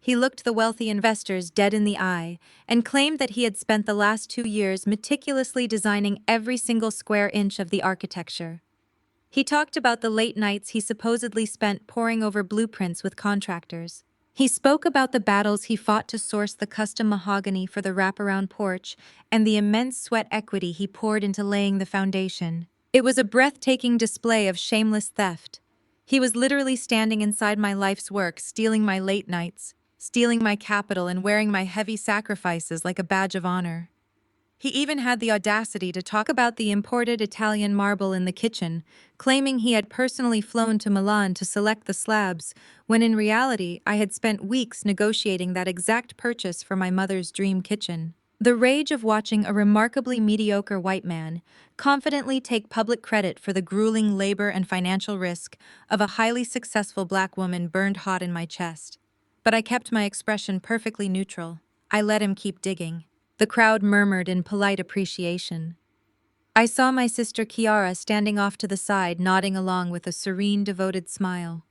S1: He looked the wealthy investors dead in the eye and claimed that he had spent the last 2 years meticulously designing every single square inch of the architecture. He talked about the late nights he supposedly spent poring over blueprints with contractors. He spoke about the battles he fought to source the custom mahogany for the wraparound porch and the immense sweat equity he poured into laying the foundation. It was a breathtaking display of shameless theft. He was literally standing inside my life's work, stealing my late nights, stealing my capital, and wearing my heavy sacrifices like a badge of honor. He even had the audacity to talk about the imported Italian marble in the kitchen, claiming he had personally flown to Milan to select the slabs, when in reality I had spent weeks negotiating that exact purchase for my mother's dream kitchen. The rage of watching a remarkably mediocre white man confidently take public credit for the grueling labor and financial risk of a highly successful black woman burned hot in my chest. But I kept my expression perfectly neutral. I let him keep digging. The crowd murmured in polite appreciation. I saw my sister Kiara standing off to the side, nodding along with a serene, devoted smile.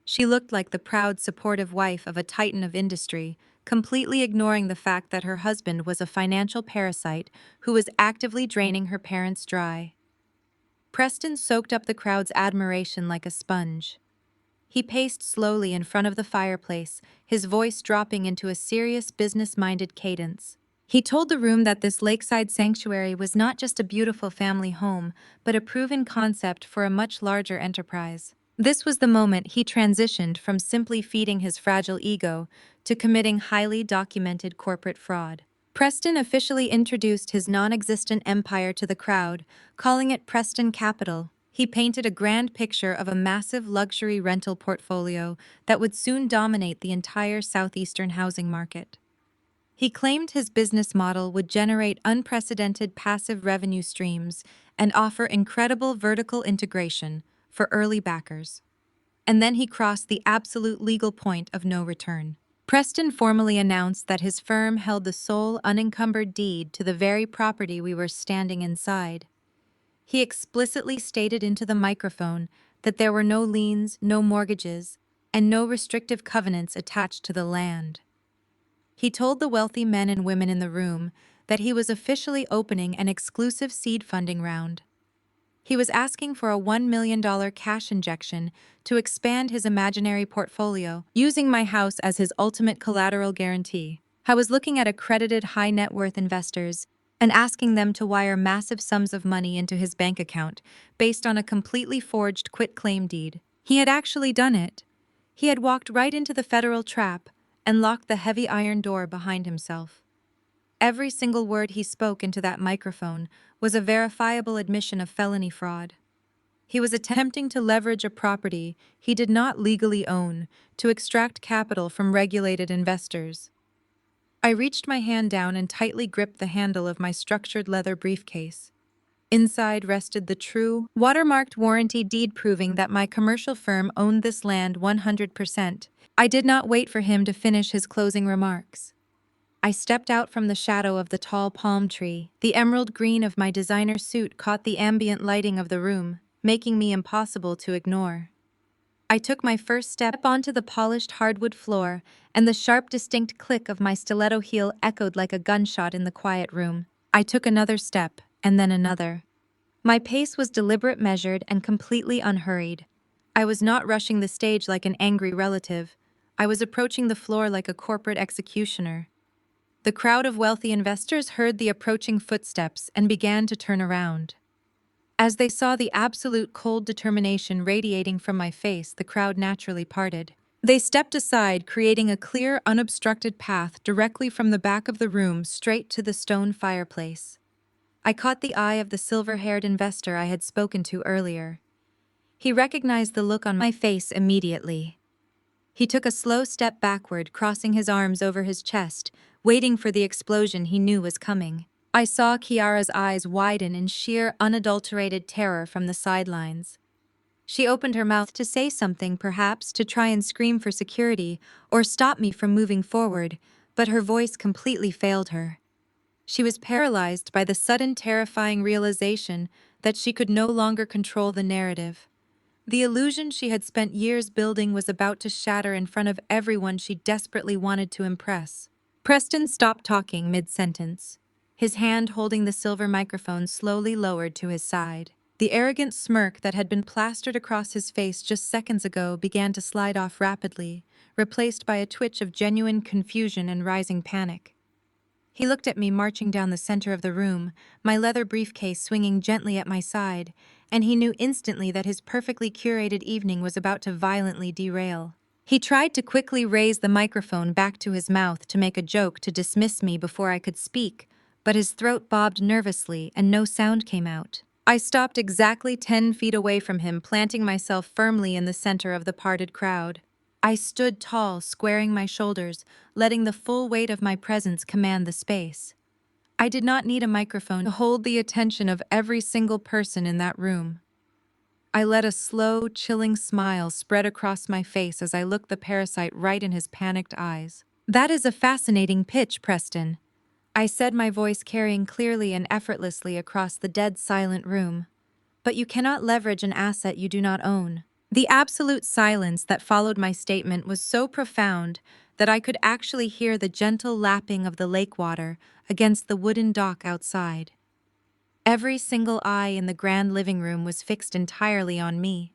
S1: She looked like the proud, supportive wife of a titan of industry, completely ignoring the fact that her husband was a financial parasite who was actively draining her parents dry. Preston soaked up the crowd's admiration like a sponge. He paced slowly in front of the fireplace, his voice dropping into a serious, business-minded cadence. He told the room that this lakeside sanctuary was not just a beautiful family home, but a proven concept for a much larger enterprise. This was the moment he transitioned from simply feeding his fragile ego to committing highly documented corporate fraud. Preston officially introduced his non-existent empire to the crowd, calling it Preston Capital. He painted a grand picture of a massive luxury rental portfolio that would soon dominate the entire southeastern housing market. He claimed his business model would generate unprecedented passive revenue streams and offer incredible vertical integration for early backers. And then he crossed the absolute legal point of no return. Preston formally announced that his firm held the sole unencumbered deed to the very property we were standing inside. He explicitly stated into the microphone that there were no liens, no mortgages, and no restrictive covenants attached to the land. He told the wealthy men and women in the room that he was officially opening an exclusive seed funding round. He was asking for a $1 million cash injection to expand his imaginary portfolio, using my house as his ultimate collateral guarantee. I was looking at accredited high net worth investors and asking them to wire massive sums of money into his bank account based on a completely forged quitclaim deed. He had actually done it. He had walked right into the federal trap and locked the heavy iron door behind himself. Every single word he spoke into that microphone was a verifiable admission of felony fraud. He was attempting to leverage a property he did not legally own to extract capital from regulated investors. I reached my hand down and tightly gripped the handle of my structured leather briefcase. Inside rested the true, watermarked warranty deed proving that my commercial firm owned this land 100%. I did not wait for him to finish his closing remarks. I stepped out from the shadow of the tall palm tree. The emerald green of my designer suit caught the ambient lighting of the room, making me impossible to ignore. I took my first step onto the polished hardwood floor, and the sharp, distinct click of my stiletto heel echoed like a gunshot in the quiet room. I took another step, and then another. My pace was deliberate, measured, and completely unhurried. I was not rushing the stage like an angry relative. I was approaching the floor like a corporate executioner. The crowd of wealthy investors heard the approaching footsteps and began to turn around. As they saw the absolute cold determination radiating from my face, the crowd naturally parted. They stepped aside, creating a clear, unobstructed path directly from the back of the room straight to the stone fireplace. I caught the eye of the silver-haired investor I had spoken to earlier. He recognized the look on my face immediately. He took a slow step backward, crossing his arms over his chest, waiting for the explosion he knew was coming. I saw Kiara's eyes widen in sheer, unadulterated terror from the sidelines. She opened her mouth to say something, perhaps to try and scream for security or stop me from moving forward, but her voice completely failed her. She was paralyzed by the sudden, terrifying realization that she could no longer control the narrative. The illusion she had spent years building was about to shatter in front of everyone she desperately wanted to impress. Preston stopped talking mid-sentence. His hand holding the silver microphone slowly lowered to his side. The arrogant smirk that had been plastered across his face just seconds ago began to slide off rapidly, replaced by a twitch of genuine confusion and rising panic. He looked at me marching down the center of the room, my leather briefcase swinging gently at my side, and he knew instantly that his perfectly curated evening was about to violently derail. He tried to quickly raise the microphone back to his mouth to make a joke to dismiss me before I could speak, but his throat bobbed nervously and no sound came out. I stopped exactly 10 feet away from him, planting myself firmly in the center of the parted crowd. I stood tall, squaring my shoulders, letting the full weight of my presence command the space. I did not need a microphone to hold the attention of every single person in that room. I let a slow, chilling smile spread across my face as I looked the parasite right in his panicked eyes. "That is a fascinating pitch, Preston," I said, my voice carrying clearly and effortlessly across the dead silent room. "But you cannot leverage an asset you do not own." The absolute silence that followed my statement was so profound that I could actually hear the gentle lapping of the lake water against the wooden dock outside. Every single eye in the grand living room was fixed entirely on me.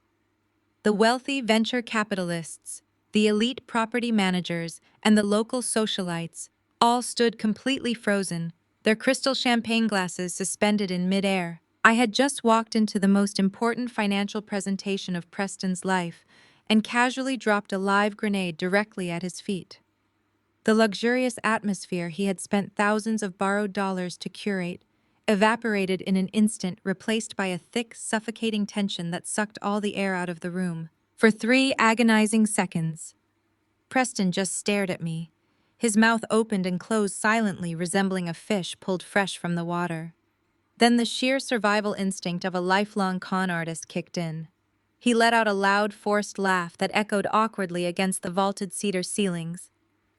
S1: The wealthy venture capitalists, the elite property managers, and the local socialites all stood completely frozen, their crystal champagne glasses suspended in midair. I had just walked into the most important financial presentation of Preston's life and casually dropped a live grenade directly at his feet. The luxurious atmosphere he had spent thousands of borrowed dollars to curate evaporated in an instant, replaced by a thick, suffocating tension that sucked all the air out of the room. For 3 agonizing seconds, Preston just stared at me. His mouth opened and closed silently, resembling a fish pulled fresh from the water. Then the sheer survival instinct of a lifelong con artist kicked in. He let out a loud, forced laugh that echoed awkwardly against the vaulted cedar ceilings.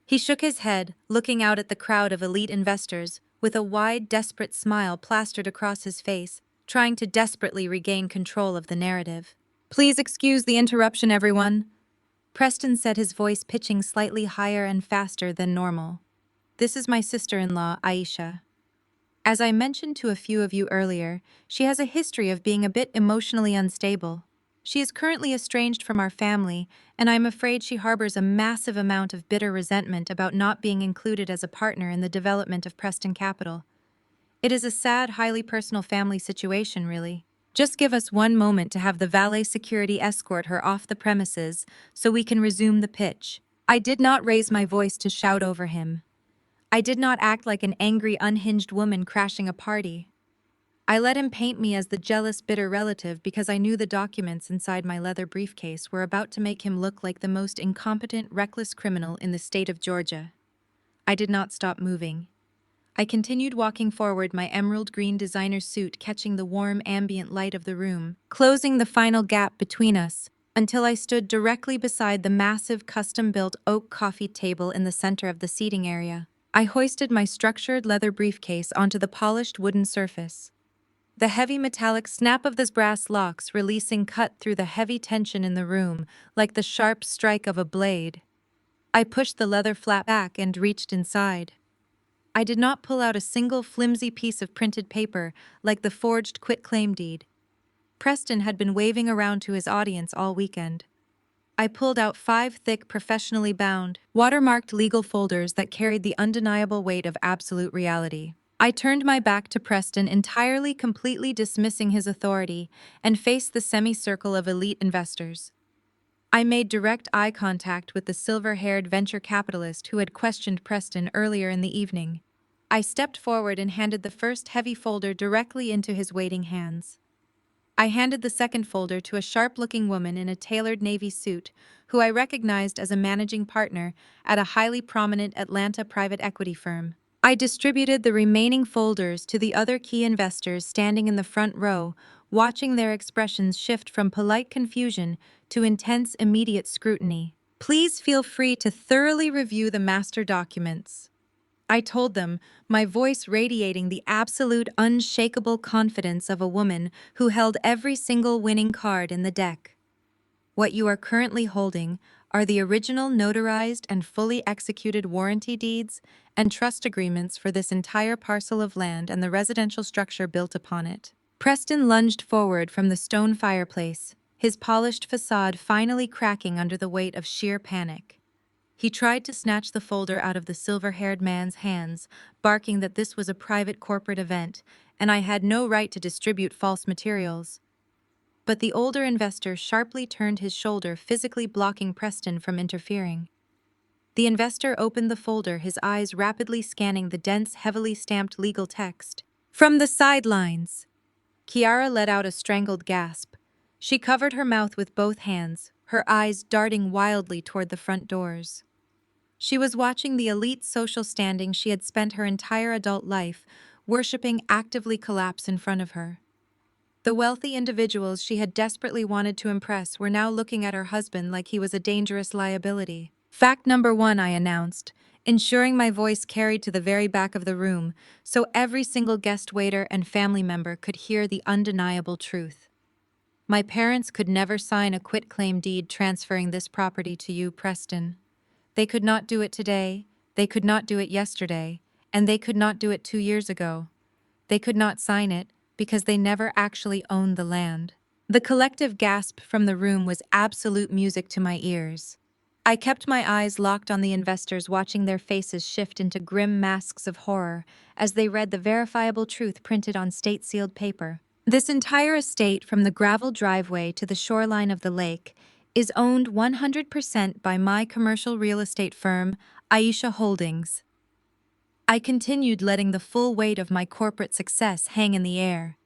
S1: He shook his head, looking out at the crowd of elite investors, with a wide, desperate smile plastered across his face, trying to desperately regain control of the narrative. "Please excuse the interruption, everyone," Preston said, his voice pitching slightly higher and faster than normal. "This is my sister-in-law, Aisha. As I mentioned to a few of you earlier, she has a history of being a bit emotionally unstable. She is currently estranged from our family, and I'm afraid she harbors a massive amount of bitter resentment about not being included as a partner in the development of Preston Capital. It is a sad, highly personal family situation, really. Just give us one moment to have the valet security escort her off the premises so we can resume the pitch." I did not raise my voice to shout over him. I did not act like an angry, unhinged woman crashing a party. I let him paint me as the jealous, bitter relative because I knew the documents inside my leather briefcase were about to make him look like the most incompetent, reckless criminal in the state of Georgia. I did not stop moving. I continued walking forward, my emerald green designer suit catching the warm, ambient light of the room, closing the final gap between us, until I stood directly beside the massive, custom-built oak coffee table in the center of the seating area. I hoisted my structured leather briefcase onto the polished wooden surface. The heavy metallic snap of the brass locks releasing cut through the heavy tension in the room like the sharp strike of a blade. I pushed the leather flap back and reached inside. I did not pull out a single flimsy piece of printed paper like the forged quitclaim deed Preston had been waving around to his audience all weekend. I pulled out 5 thick, professionally bound, watermarked legal folders that carried the undeniable weight of absolute reality. I turned my back to Preston, entirely, completely dismissing his authority, and faced the semicircle of elite investors. I made direct eye contact with the silver-haired venture capitalist who had questioned Preston earlier in the evening. I stepped forward and handed the first heavy folder directly into his waiting hands. I handed the second folder to a sharp-looking woman in a tailored navy suit who I recognized as a managing partner at a highly prominent Atlanta private equity firm. I distributed the remaining folders to the other key investors standing in the front row, watching their expressions shift from polite confusion to intense, immediate scrutiny. "Please feel free to thoroughly review the master documents," I told them, my voice radiating the absolute, unshakable confidence of a woman who held every single winning card in the deck. "What you are currently holding are the original notarized and fully executed warranty deeds and trust agreements for this entire parcel of land and the residential structure built upon it." Preston lunged forward from the stone fireplace, his polished facade finally cracking under the weight of sheer panic. He tried to snatch the folder out of the silver-haired man's hands, barking that this was a private corporate event, and I had no right to distribute false materials. But the older investor sharply turned his shoulder, physically blocking Preston from interfering. The investor opened the folder, his eyes rapidly scanning the dense, heavily stamped legal text. From the sidelines, Kiara let out a strangled gasp. She covered her mouth with both hands, her eyes darting wildly toward the front doors. She was watching the elite social standing she had spent her entire adult life worshipping actively collapse in front of her. The wealthy individuals she had desperately wanted to impress were now looking at her husband like he was a dangerous liability. "Fact number 1," I announced, ensuring my voice carried to the very back of the room so every single guest, waiter, and family member could hear the undeniable truth. My parents could never sign a quitclaim deed transferring this property to you, Preston. They could not do it today, they could not do it yesterday, and they could not do it 2 years ago. They could not sign it because they never actually owned the land. The collective gasp from the room was absolute music to my ears. I kept my eyes locked on the investors, watching their faces shift into grim masks of horror as they read the verifiable truth printed on state-sealed paper. This entire estate, from the gravel driveway to the shoreline of the lake, is owned 100% by my commercial real estate firm, Aisha Holdings. I continued, letting the full weight of my corporate success hang in the air.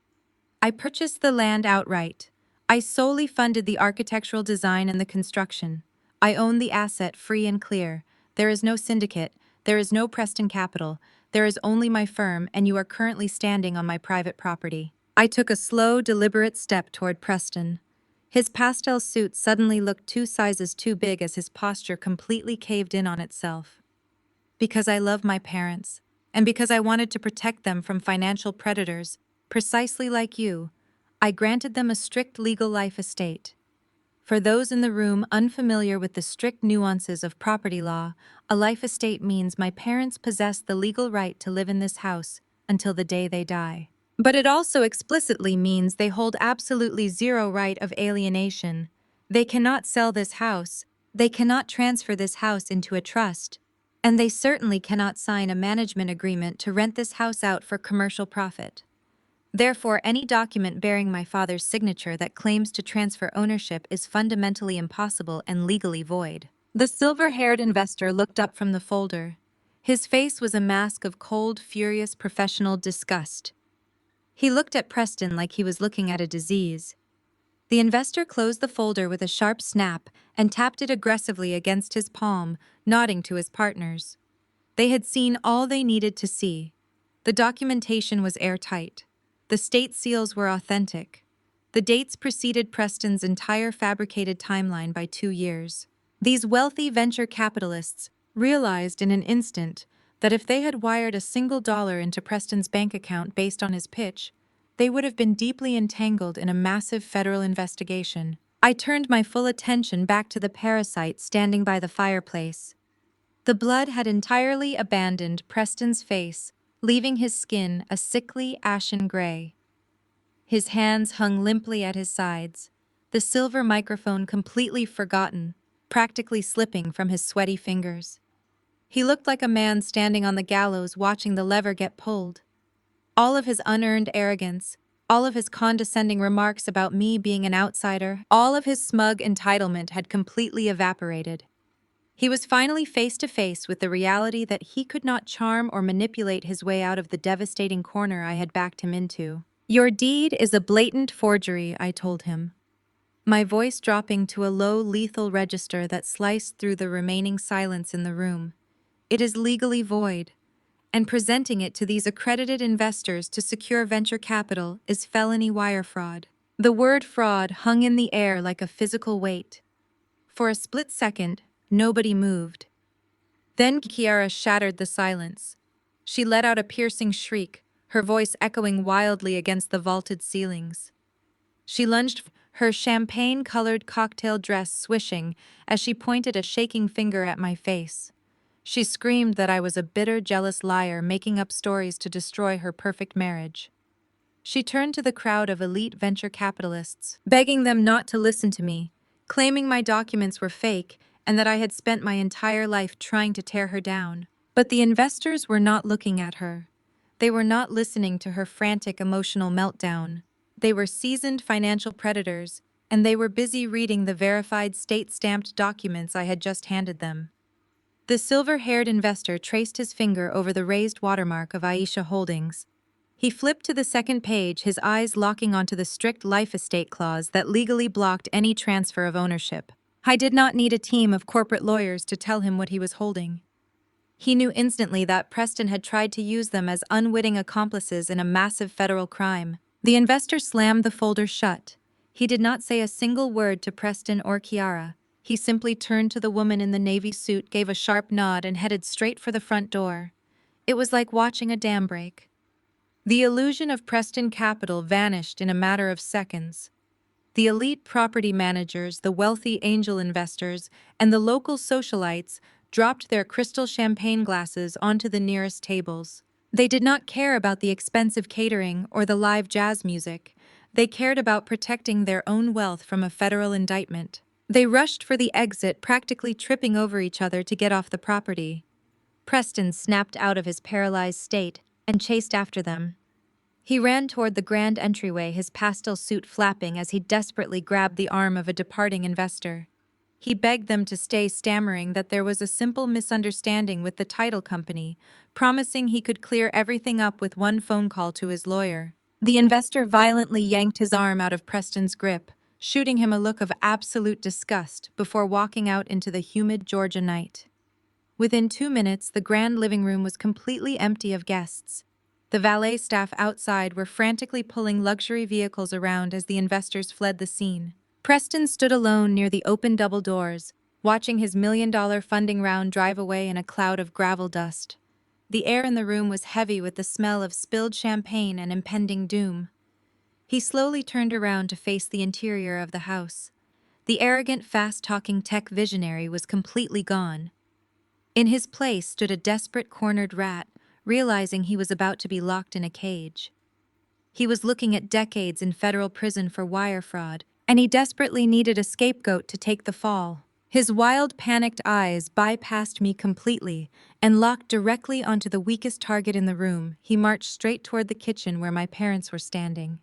S1: I purchased the land outright. I solely funded the architectural design and the construction. I own the asset free and clear. There is no syndicate, there is no Preston Capital, there is only my firm, and you are currently standing on my private property. I took a slow, deliberate step toward Preston. His pastel suit suddenly looked 2 sizes too big as his posture completely caved in on itself. Because I love my parents, and because I wanted to protect them from financial predators, precisely like you, I granted them a strict legal life estate. For those in the room unfamiliar with the strict nuances of property law, a life estate means my parents possess the legal right to live in this house until the day they die. But it also explicitly means they hold absolutely zero right of alienation. They cannot sell this house, they cannot transfer this house into a trust, and they certainly cannot sign a management agreement to rent this house out for commercial profit. Therefore, any document bearing my father's signature that claims to transfer ownership is fundamentally impossible and legally void. The silver-haired investor looked up from the folder. His face was a mask of cold, furious professional disgust. He looked at Preston like he was looking at a disease. The investor closed the folder with a sharp snap and tapped it aggressively against his palm, nodding to his partners. They had seen all they needed to see. The documentation was airtight. The state seals were authentic. The dates preceded Preston's entire fabricated timeline by 2 years. These wealthy venture capitalists realized in an instant that if they had wired a single dollar into Preston's bank account based on his pitch, they would have been deeply entangled in a massive federal investigation. I turned my full attention back to the parasite standing by the fireplace. The blood had entirely abandoned Preston's face, leaving his skin a sickly, ashen gray. His hands hung limply at his sides, the silver microphone completely forgotten, practically slipping from his sweaty fingers. He looked like a man standing on the gallows watching the lever get pulled. All of his unearned arrogance, all of his condescending remarks about me being an outsider, all of his smug entitlement had completely evaporated. He was finally face to face with the reality that he could not charm or manipulate his way out of the devastating corner I had backed him into. "Your deed is a blatant forgery," I told him, my voice dropping to a low, lethal register that sliced through the remaining silence in the room. "It is legally void, and presenting it to these accredited investors to secure venture capital is felony wire fraud." The word fraud hung in the air like a physical weight. For a split second, nobody moved. Then Kiara shattered the silence. She let out a piercing shriek, her voice echoing wildly against the vaulted ceilings. She lunged, her champagne-colored cocktail dress swishing as she pointed a shaking finger at my face. She screamed that I was a bitter, jealous liar making up stories to destroy her perfect marriage. She turned to the crowd of elite venture capitalists, begging them not to listen to me, claiming my documents were fake and that I had spent my entire life trying to tear her down. But the investors were not looking at her. They were not listening to her frantic emotional meltdown. They were seasoned financial predators, and they were busy reading the verified state-stamped documents I had just handed them. The silver-haired investor traced his finger over the raised watermark of Aisha Holdings. He flipped to the second page, his eyes locking onto the strict life estate clause that legally blocked any transfer of ownership. I did not need a team of corporate lawyers to tell him what he was holding. He knew instantly that Preston had tried to use them as unwitting accomplices in a massive federal crime. The investor slammed the folder shut. He did not say a single word to Preston or Kiara. He simply turned to the woman in the navy suit, gave a sharp nod, and headed straight for the front door. It was like watching a dam break. The illusion of Preston Capital vanished in a matter of seconds. The elite property managers, the wealthy angel investors, and the local socialites dropped their crystal champagne glasses onto the nearest tables. They did not care about the expensive catering or the live jazz music. They cared about protecting their own wealth from a federal indictment. They rushed for the exit, practically tripping over each other to get off the property. Preston snapped out of his paralyzed state and chased after them. He ran toward the grand entryway, his pastel suit flapping as he desperately grabbed the arm of a departing investor. He begged them to stay, stammering that there was a simple misunderstanding with the title company, promising he could clear everything up with one phone call to his lawyer. The investor violently yanked his arm out of Preston's grip, shooting him a look of absolute disgust before walking out into the humid Georgia night. Within 2 minutes, the grand living room was completely empty of guests. The valet staff outside were frantically pulling luxury vehicles around as the investors fled the scene. Preston stood alone near the open double doors, watching his $1 million funding round drive away in a cloud of gravel dust. The air in the room was heavy with the smell of spilled champagne and impending doom. He slowly turned around to face the interior of the house. The arrogant, fast-talking tech visionary was completely gone. In his place stood a desperate cornered rat, realizing he was about to be locked in a cage. He was looking at decades in federal prison for wire fraud, and he desperately needed a scapegoat to take the fall. His wild, panicked eyes bypassed me completely and locked directly onto the weakest target in the room. He marched straight toward the kitchen where my parents were standing.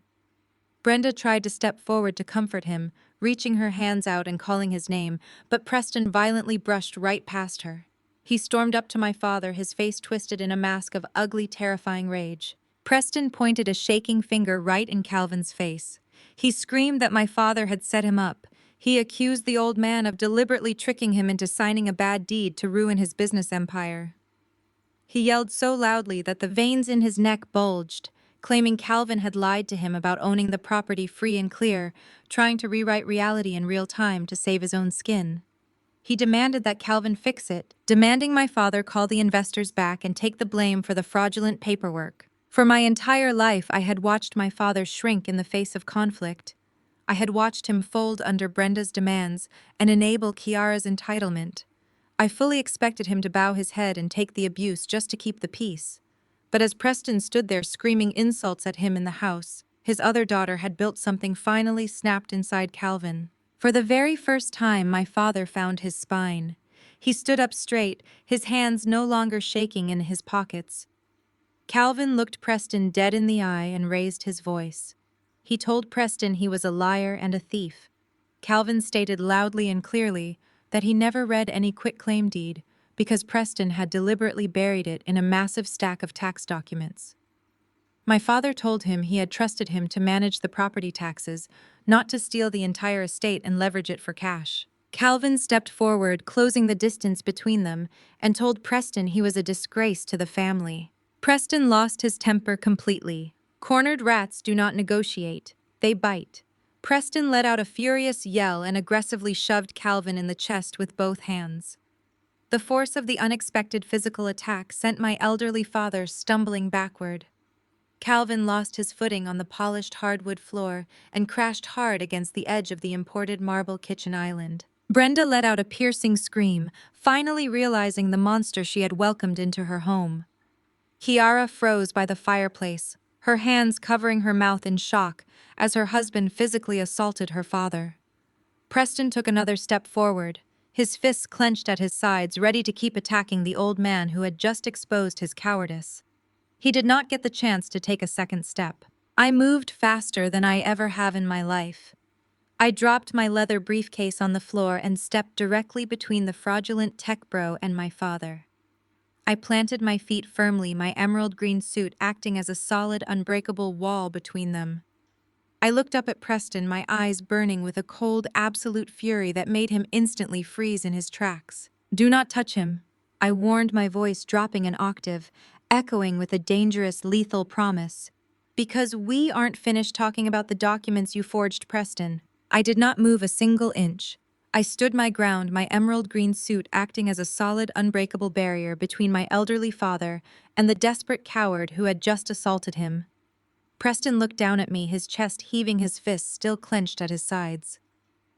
S1: Brenda tried to step forward to comfort him, reaching her hands out and calling his name, but Preston violently brushed right past her. He stormed up to my father, his face twisted in a mask of ugly, terrifying rage. Preston pointed a shaking finger right in Calvin's face. He screamed that my father had set him up. He accused the old man of deliberately tricking him into signing a bad deed to ruin his business empire. He yelled so loudly that the veins in his neck bulged, claiming Calvin had lied to him about owning the property free and clear, trying to rewrite reality in real time to save his own skin. He demanded that Calvin fix it, demanding my father call the investors back and take the blame for the fraudulent paperwork. For my entire life, I had watched my father shrink in the face of conflict. I had watched him fold under Brenda's demands and enable Kiara's entitlement. I fully expected him to bow his head and take the abuse just to keep the peace. But as Preston stood there screaming insults at him in the house, his other daughter had built something finally snapped inside Calvin. For the very first time, my father found his spine. He stood up straight, his hands no longer shaking in his pockets. Calvin looked Preston dead in the eye and raised his voice. He told Preston he was a liar and a thief. Calvin stated loudly and clearly that he never read any quitclaim deed because Preston had deliberately buried it in a massive stack of tax documents. My father told him he had trusted him to manage the property taxes, not to steal the entire estate and leverage it for cash. Calvin stepped forward, closing the distance between them, and told Preston he was a disgrace to the family. Preston lost his temper completely. Cornered rats do not negotiate, they bite. Preston let out a furious yell and aggressively shoved Calvin in the chest with both hands. The force of the unexpected physical attack sent my elderly father stumbling backward. Calvin lost his footing on the polished hardwood floor and crashed hard against the edge of the imported marble kitchen island. Brenda let out a piercing scream, finally realizing the monster she had welcomed into her home. Kiara froze by the fireplace, her hands covering her mouth in shock as her husband physically assaulted her father. Preston took another step forward, his fists clenched at his sides, ready to keep attacking the old man who had just exposed his cowardice. He did not get the chance to take a second step. I moved faster than I ever have in my life. I dropped my leather briefcase on the floor and stepped directly between the fraudulent tech bro and my father. I planted my feet firmly, my emerald green suit acting as a solid, unbreakable wall between them. I looked up at Preston, my eyes burning with a cold, absolute fury that made him instantly freeze in his tracks. "Do not touch him," I warned, my voice dropping an octave, echoing with a dangerous, lethal promise. "Because we aren't finished talking about the documents you forged, Preston." I did not move a single inch. I stood my ground, my emerald green suit acting as a solid, unbreakable barrier between my elderly father and the desperate coward who had just assaulted him. Preston looked down at me, his chest heaving, his fists still clenched at his sides.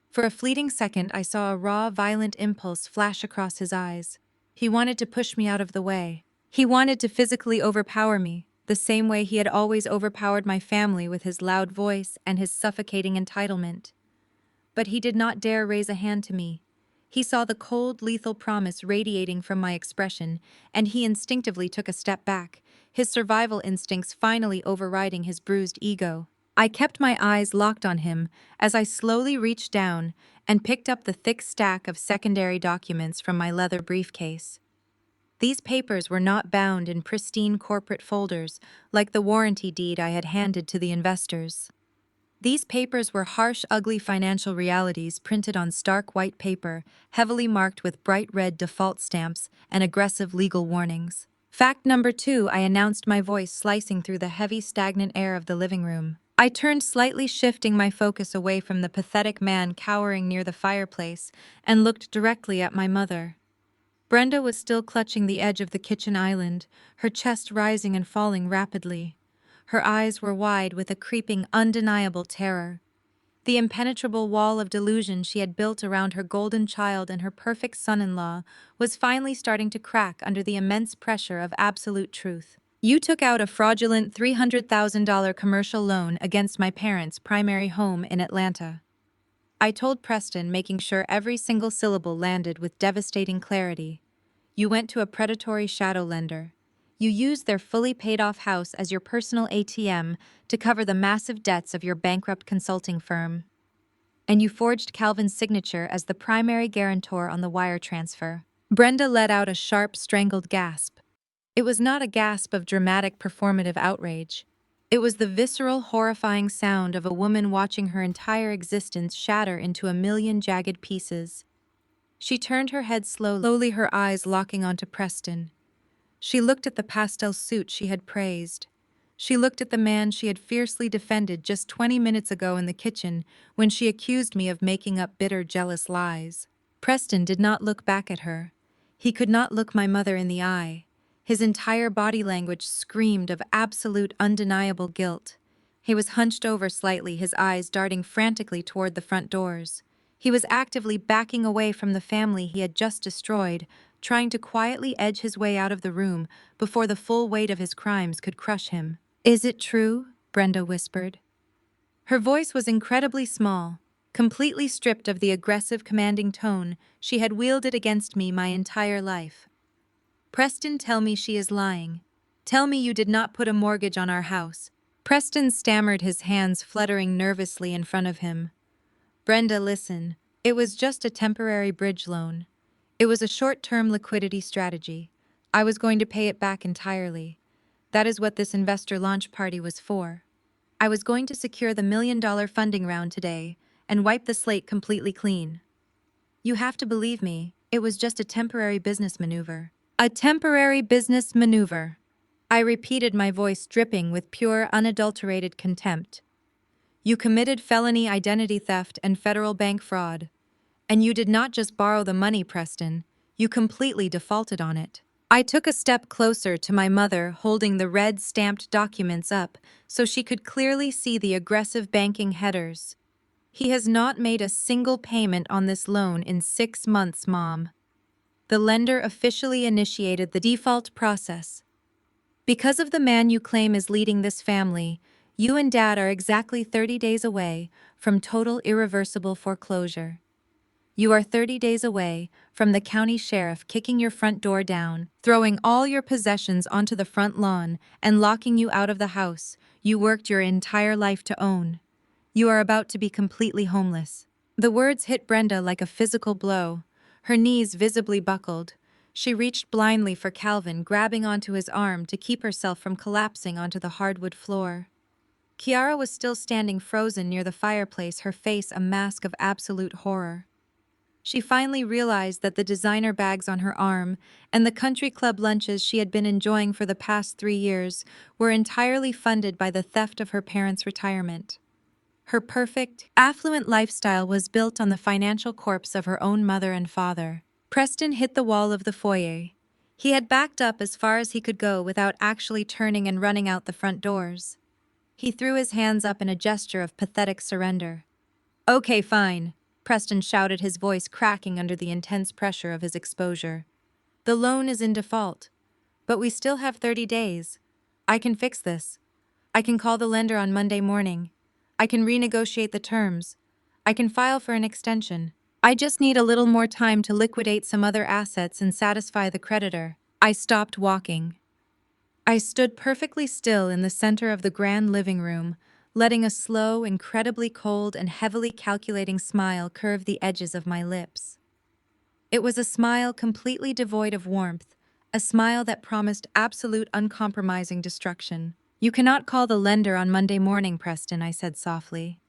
S1: For a fleeting second, I saw a raw, violent impulse flash across his eyes. He wanted to push me out of the way. He wanted to physically overpower me, the same way he had always overpowered my family with his loud voice and his suffocating entitlement. But he did not dare raise a hand to me. He saw the cold, lethal promise radiating from my expression, and he instinctively took a step back, his survival instincts finally overriding his bruised ego. I kept my eyes locked on him as I slowly reached down and picked up the thick stack of secondary documents from my leather briefcase. These papers were not bound in pristine corporate folders like the warranty deed I had handed to the investors. These papers were harsh, ugly financial realities printed on stark white paper, heavily marked with bright red default stamps and aggressive legal warnings. Fact number 2, I announced, my voice slicing through the heavy, stagnant air of the living room. I turned slightly, shifting my focus away from the pathetic man cowering near the fireplace, and looked directly at my mother. Brenda was still clutching the edge of the kitchen island, her chest rising and falling rapidly. Her eyes were wide with a creeping, undeniable terror. The impenetrable wall of delusion she had built around her golden child and her perfect son-in-law was finally starting to crack under the immense pressure of absolute truth. You took out a fraudulent $300,000 commercial loan against my parents' primary home in Atlanta. I told Preston, making sure every single syllable landed with devastating clarity. You went to a predatory shadow lender. You used their fully paid-off house as your personal ATM to cover the massive debts of your bankrupt consulting firm. And you forged Calvin's signature as the primary guarantor on the wire transfer. Brenda let out a sharp, strangled gasp. It was not a gasp of dramatic, performative outrage. It was the visceral, horrifying sound of a woman watching her entire existence shatter into a million jagged pieces. She turned her head slowly, her eyes locking onto Preston. She looked at the pastel suit she had praised. She looked at the man she had fiercely defended just 20 minutes ago in the kitchen when she accused me of making up bitter, jealous lies. Preston did not look back at her. He could not look my mother in the eye. His entire body language screamed of absolute, undeniable guilt. He was hunched over slightly, his eyes darting frantically toward the front doors. He was actively backing away from the family he had just destroyed, trying to quietly edge his way out of the room before the full weight of his crimes could crush him. "Is it true?" Brenda whispered. Her voice was incredibly small, completely stripped of the aggressive, commanding tone she had wielded against me my entire life. "Preston, tell me she is lying. Tell me you did not put a mortgage on our house." Preston stammered, his hands fluttering nervously in front of him. "Brenda, listen. It was just a temporary bridge loan. It was a short-term liquidity strategy. I was going to pay it back entirely. That is what this investor launch party was for. I was going to secure the $1 million funding round today and wipe the slate completely clean. You have to believe me, it was just a temporary business maneuver." "A temporary business maneuver," I repeated, my voice dripping with pure, unadulterated contempt. "You committed felony identity theft and federal bank fraud. And you did not just borrow the money, Preston, you completely defaulted on it." I took a step closer to my mother, holding the red stamped documents up so she could clearly see the aggressive banking headers. "He has not made a single payment on this loan in 6 months, Mom. The lender officially initiated the default process. Because of the man you claim is leading this family, you and Dad are exactly 30 days away from total irreversible foreclosure. You are 30 days away from the county sheriff kicking your front door down, throwing all your possessions onto the front lawn, and locking you out of the house you worked your entire life to own. You are about to be completely homeless." The words hit Brenda like a physical blow. Her knees visibly buckled. She reached blindly for Calvin, grabbing onto his arm to keep herself from collapsing onto the hardwood floor. Kiara was still standing frozen near the fireplace, her face a mask of absolute horror. She finally realized that the designer bags on her arm and the country club lunches she had been enjoying for the past 3 years were entirely funded by the theft of her parents' retirement. Her perfect, affluent lifestyle was built on the financial corpse of her own mother and father. Preston hit the wall of the foyer. He had backed up as far as he could go without actually turning and running out the front doors. He threw his hands up in a gesture of pathetic surrender. Okay, fine, Preston shouted, his voice cracking under the intense pressure of his exposure. The loan is in default, but we still have 30 days. I can fix this. I can call the lender on Monday morning. I can renegotiate the terms. I can file for an extension. I just need a little more time to liquidate some other assets and satisfy the creditor. I stopped walking. I stood perfectly still in the center of the grand living room, letting a slow, incredibly cold, and heavily calculating smile curve the edges of my lips. It was a smile completely devoid of warmth, a smile that promised absolute uncompromising destruction. You cannot call the lender on Monday morning, Preston, I said softly.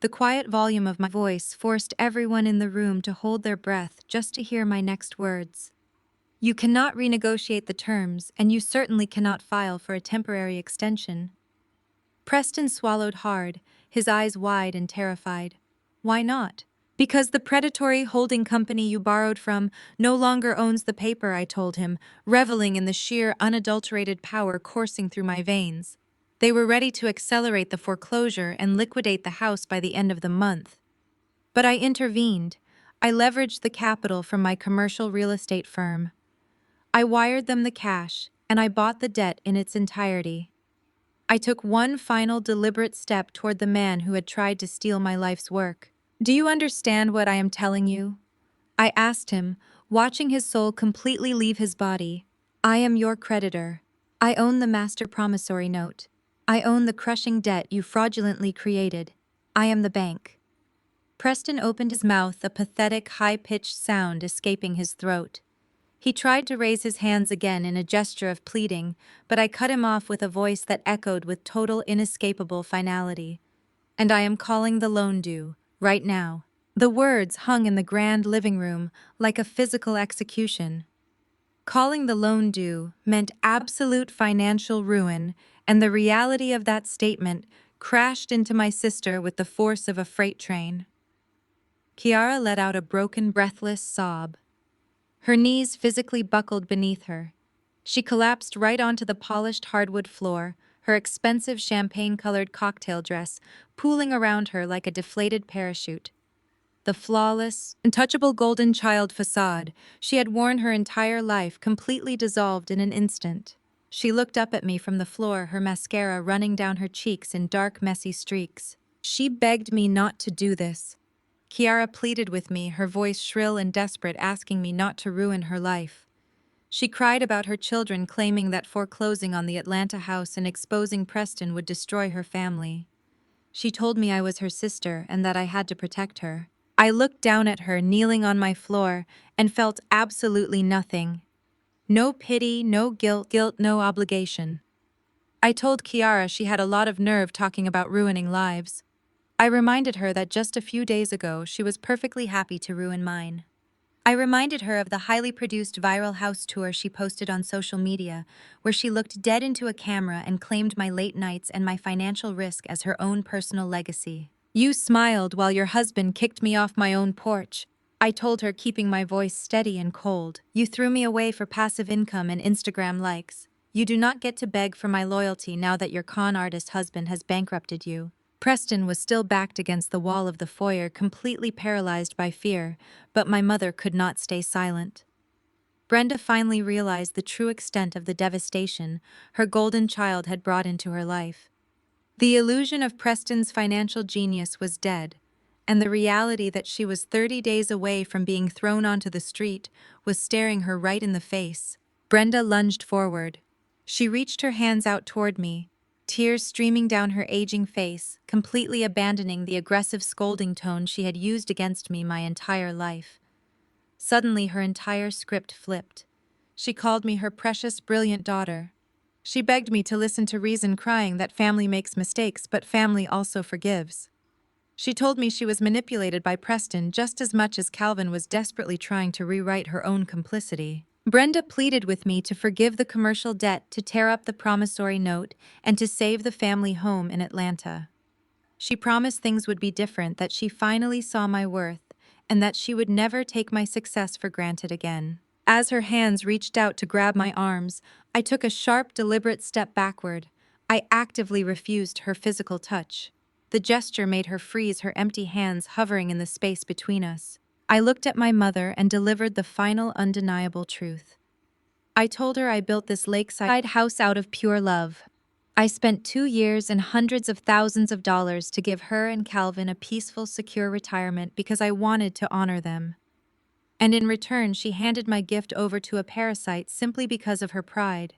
S1: The quiet volume of my voice forced everyone in the room to hold their breath just to hear my next words. You cannot renegotiate the terms, and you certainly cannot file for a temporary extension. Preston swallowed hard, his eyes wide and terrified. Why not? Because the predatory holding company you borrowed from no longer owns the paper, I told him, reveling in the sheer, unadulterated power coursing through my veins. They were ready to accelerate the foreclosure and liquidate the house by the end of the month. But I intervened. I leveraged the capital from my commercial real estate firm. I wired them the cash, and I bought the debt in its entirety. I took one final deliberate step toward the man who had tried to steal my life's work. Do you understand what I am telling you? I asked him, watching his soul completely leave his body. I am your creditor. I own the master promissory note. I own the crushing debt you fraudulently created. I am the bank. Preston opened his mouth, a pathetic, high-pitched sound escaping his throat. He tried to raise his hands again in a gesture of pleading, but I cut him off with a voice that echoed with total, inescapable finality. And I am calling the loan due, right now. The words hung in the grand living room like a physical execution. Calling the loan due meant absolute financial ruin, and the reality of that statement crashed into my sister with the force of a freight train. Kiara let out a broken, breathless sob. Her knees physically buckled beneath her. She collapsed right onto the polished hardwood floor, her expensive champagne-colored cocktail dress pooling around her like a deflated parachute. The flawless, untouchable golden child facade she had worn her entire life completely dissolved in an instant. She looked up at me from the floor, her mascara running down her cheeks in dark, messy streaks. She begged me not to do this. Kiara pleaded with me, her voice shrill and desperate, asking me not to ruin her life. She cried about her children, claiming that foreclosing on the Atlanta house and exposing Preston would destroy her family. She told me I was her sister and that I had to protect her. I looked down at her, kneeling on my floor, and felt absolutely nothing. No pity, no guilt, no obligation. I told Kiara she had a lot of nerve talking about ruining lives. I reminded her that just a few days ago she was perfectly happy to ruin mine. I reminded her of the highly produced viral house tour she posted on social media, where she looked dead into a camera and claimed my late nights and my financial risk as her own personal legacy. You smiled while your husband kicked me off my own porch, I told her, keeping my voice steady and cold. You threw me away for passive income and Instagram likes. You do not get to beg for my loyalty now that your con artist husband has bankrupted you. Preston was still backed against the wall of the foyer, completely paralyzed by fear, but my mother could not stay silent. Brenda finally realized the true extent of the devastation her golden child had brought into her life. The illusion of Preston's financial genius was dead, and the reality that she was 30 days away from being thrown onto the street was staring her right in the face. Brenda lunged forward. She reached her hands out toward me, tears streaming down her aging face, completely abandoning the aggressive scolding tone she had used against me my entire life. Suddenly, her entire script flipped. She called me her precious, brilliant daughter. She begged me to listen to reason, crying that family makes mistakes, but family also forgives. She told me she was manipulated by Preston just as much as Calvin was desperately trying to rewrite her own complicity. Brenda pleaded with me to forgive the commercial debt, to tear up the promissory note, and to save the family home in Atlanta. She promised things would be different, that she finally saw my worth, and that she would never take my success for granted again. As her hands reached out to grab my arms, I took a sharp, deliberate step backward, I actively refused her physical touch. The gesture made her freeze, her empty hands hovering in the space between us. I looked at my mother and delivered the final undeniable truth. I told her I built this lakeside house out of pure love. I spent 2 years and hundreds of thousands of dollars to give her and Calvin a peaceful, secure retirement because I wanted to honor them. And in return, she handed my gift over to a parasite simply because of her pride.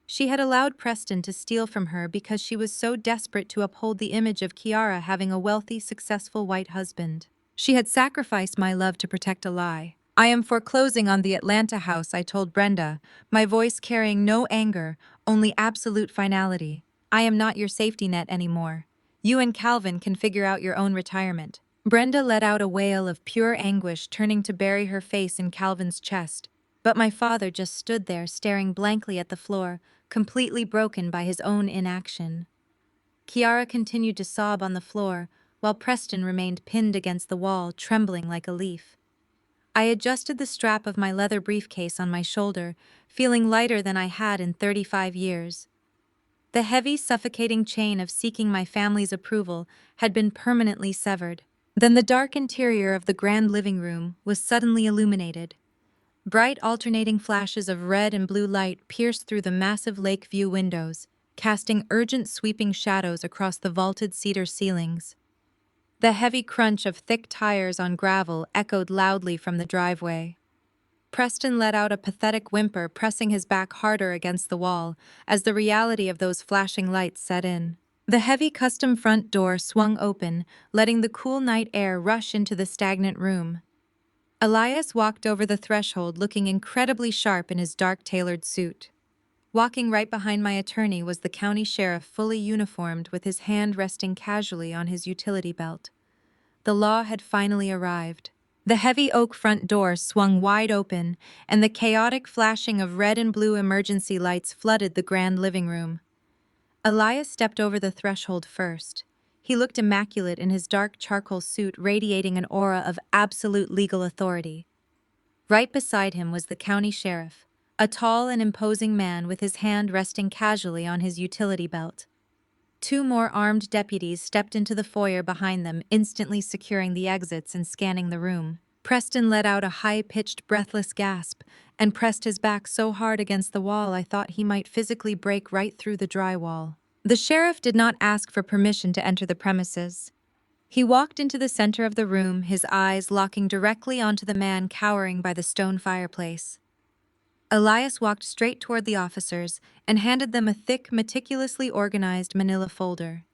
S1: She had allowed Preston to steal from her because she was so desperate to uphold the image of Kiara having a wealthy, successful white husband. She had sacrificed my love to protect a lie. I am foreclosing on the Atlanta house, I told Brenda, my voice carrying no anger, only absolute finality. I am not your safety net anymore. You and Calvin can figure out your own retirement. Brenda let out a wail of pure anguish, turning to bury her face in Calvin's chest. But my father just stood there, staring blankly at the floor, completely broken by his own inaction. Kiara continued to sob on the floor, while Preston remained pinned against the wall, trembling like a leaf. I adjusted the strap of my leather briefcase on my shoulder, feeling lighter than I had in 35 years. The heavy, suffocating chain of seeking my family's approval had been permanently severed. Then the dark interior of the grand living room was suddenly illuminated. Bright alternating flashes of red and blue light pierced through the massive lake view windows, casting urgent sweeping shadows across the vaulted cedar ceilings. The heavy crunch of thick tires on gravel echoed loudly from the driveway. Preston let out a pathetic whimper, pressing his back harder against the wall as the reality of those flashing lights set in. The heavy custom front door swung open, letting the cool night air rush into the stagnant room. Elias walked over the threshold looking incredibly sharp in his dark tailored suit. Walking right behind my attorney was the county sheriff, fully uniformed, with his hand resting casually on his utility belt. The law had finally arrived. The heavy oak front door swung wide open, and the chaotic flashing of red and blue emergency lights flooded the grand living room. Elias stepped over the threshold first. He looked immaculate in his dark charcoal suit, radiating an aura of absolute legal authority. Right beside him was the county sheriff, a tall and imposing man with his hand resting casually on his utility belt. Two more armed deputies stepped into the foyer behind them, instantly securing the exits and scanning the room. Preston let out a high-pitched, breathless gasp and pressed his back so hard against the wall I thought he might physically break right through the drywall. The sheriff did not ask for permission to enter the premises. He walked into the center of the room, his eyes locking directly onto the man cowering by the stone fireplace. Elias walked straight toward the officers and handed them a thick, meticulously organized manila folder.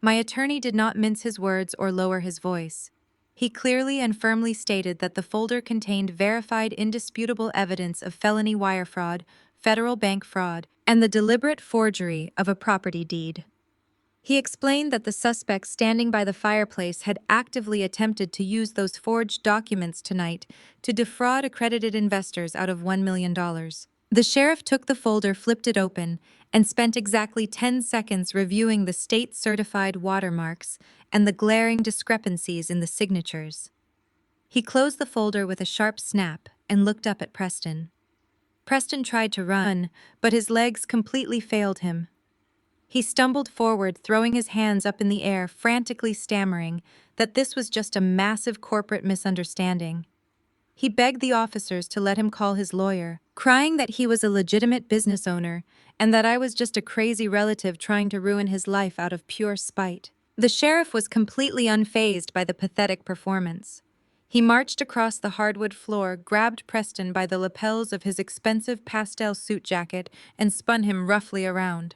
S1: My attorney did not mince his words or lower his voice. He clearly and firmly stated that the folder contained verified, indisputable evidence of felony wire fraud, federal bank fraud, and the deliberate forgery of a property deed. He explained that the suspect standing by the fireplace had actively attempted to use those forged documents tonight to defraud accredited investors out of $1 million. The sheriff took the folder, flipped it open, and spent exactly 10 seconds reviewing the state-certified watermarks and the glaring discrepancies in the signatures. He closed the folder with a sharp snap and looked up at Preston. Preston tried to run, but his legs completely failed him. He stumbled forward, throwing his hands up in the air, frantically stammering that this was just a massive corporate misunderstanding. He begged the officers to let him call his lawyer, crying that he was a legitimate business owner and that I was just a crazy relative trying to ruin his life out of pure spite. The sheriff was completely unfazed by the pathetic performance. He marched across the hardwood floor, grabbed Preston by the lapels of his expensive pastel suit jacket, and spun him roughly around.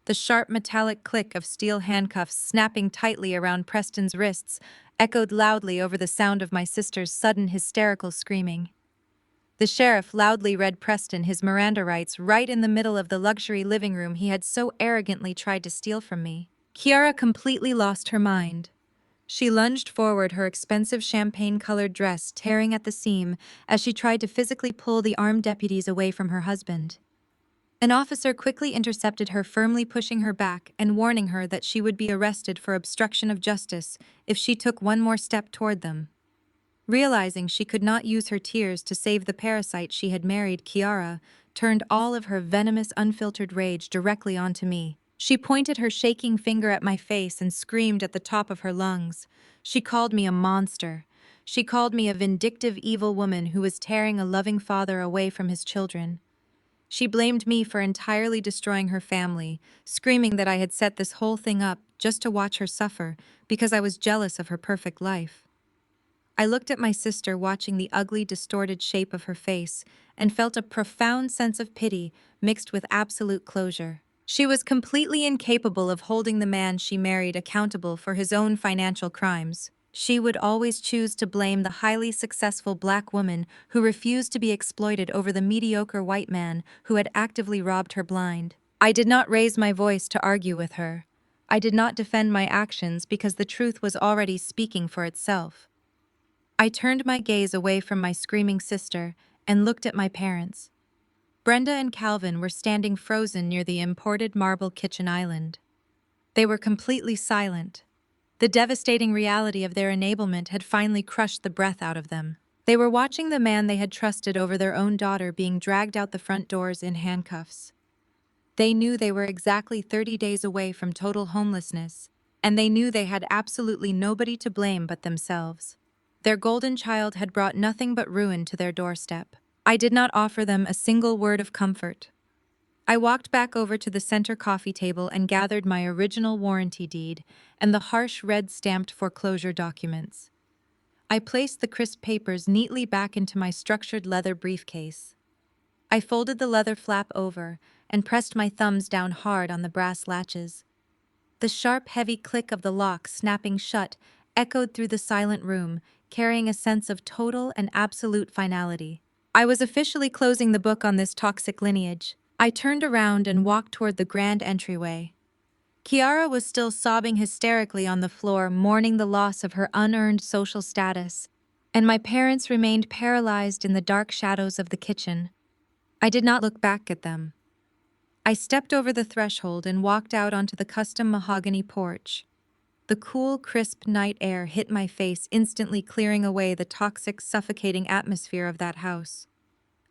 S1: The sharp metallic click of steel handcuffs snapping tightly around Preston's wrists echoed loudly over the sound of my sister's sudden hysterical screaming. The sheriff loudly read Preston his Miranda rights right in the middle of the luxury living room he had so arrogantly tried to steal from me. Kiara completely lost her mind. She lunged forward, her expensive champagne-colored dress tearing at the seam as she tried to physically pull the armed deputies away from her husband. An officer quickly intercepted her, firmly pushing her back and warning her that she would be arrested for obstruction of justice if she took one more step toward them. Realizing she could not use her tears to save the parasite she had married, Kiara turned all of her venomous, unfiltered rage directly onto me. She pointed her shaking finger at my face and screamed at the top of her lungs. She called me a monster. She called me a vindictive, evil woman who was tearing a loving father away from his children. She blamed me for entirely destroying her family, screaming that I had set this whole thing up just to watch her suffer because I was jealous of her perfect life. I looked at my sister, watching the ugly, distorted shape of her face, and felt a profound sense of pity mixed with absolute closure. She was completely incapable of holding the man she married accountable for his own financial crimes. She would always choose to blame the highly successful black woman who refused to be exploited over the mediocre white man who had actively robbed her blind. I did not raise my voice to argue with her. I did not defend my actions because the truth was already speaking for itself. I turned my gaze away from my screaming sister and looked at my parents. Brenda and Calvin were standing frozen near the imported marble kitchen island. They were completely silent. The devastating reality of their enablement had finally crushed the breath out of them. They were watching the man they had trusted over their own daughter being dragged out the front doors in handcuffs. They knew they were exactly 30 days away from total homelessness, and they knew they had absolutely nobody to blame but themselves. Their golden child had brought nothing but ruin to their doorstep. I did not offer them a single word of comfort. I walked back over to the center coffee table and gathered my original warranty deed and the harsh red-stamped foreclosure documents. I placed the crisp papers neatly back into my structured leather briefcase. I folded the leather flap over and pressed my thumbs down hard on the brass latches. The sharp, heavy click of the lock snapping shut echoed through the silent room, carrying a sense of total and absolute finality. I was officially closing the book on this toxic lineage. I turned around and walked toward the grand entryway. Kiara was still sobbing hysterically on the floor, mourning the loss of her unearned social status, and my parents remained paralyzed in the dark shadows of the kitchen. I did not look back at them. I stepped over the threshold and walked out onto the custom mahogany porch. The cool, crisp night air hit my face, instantly clearing away the toxic, suffocating atmosphere of that house.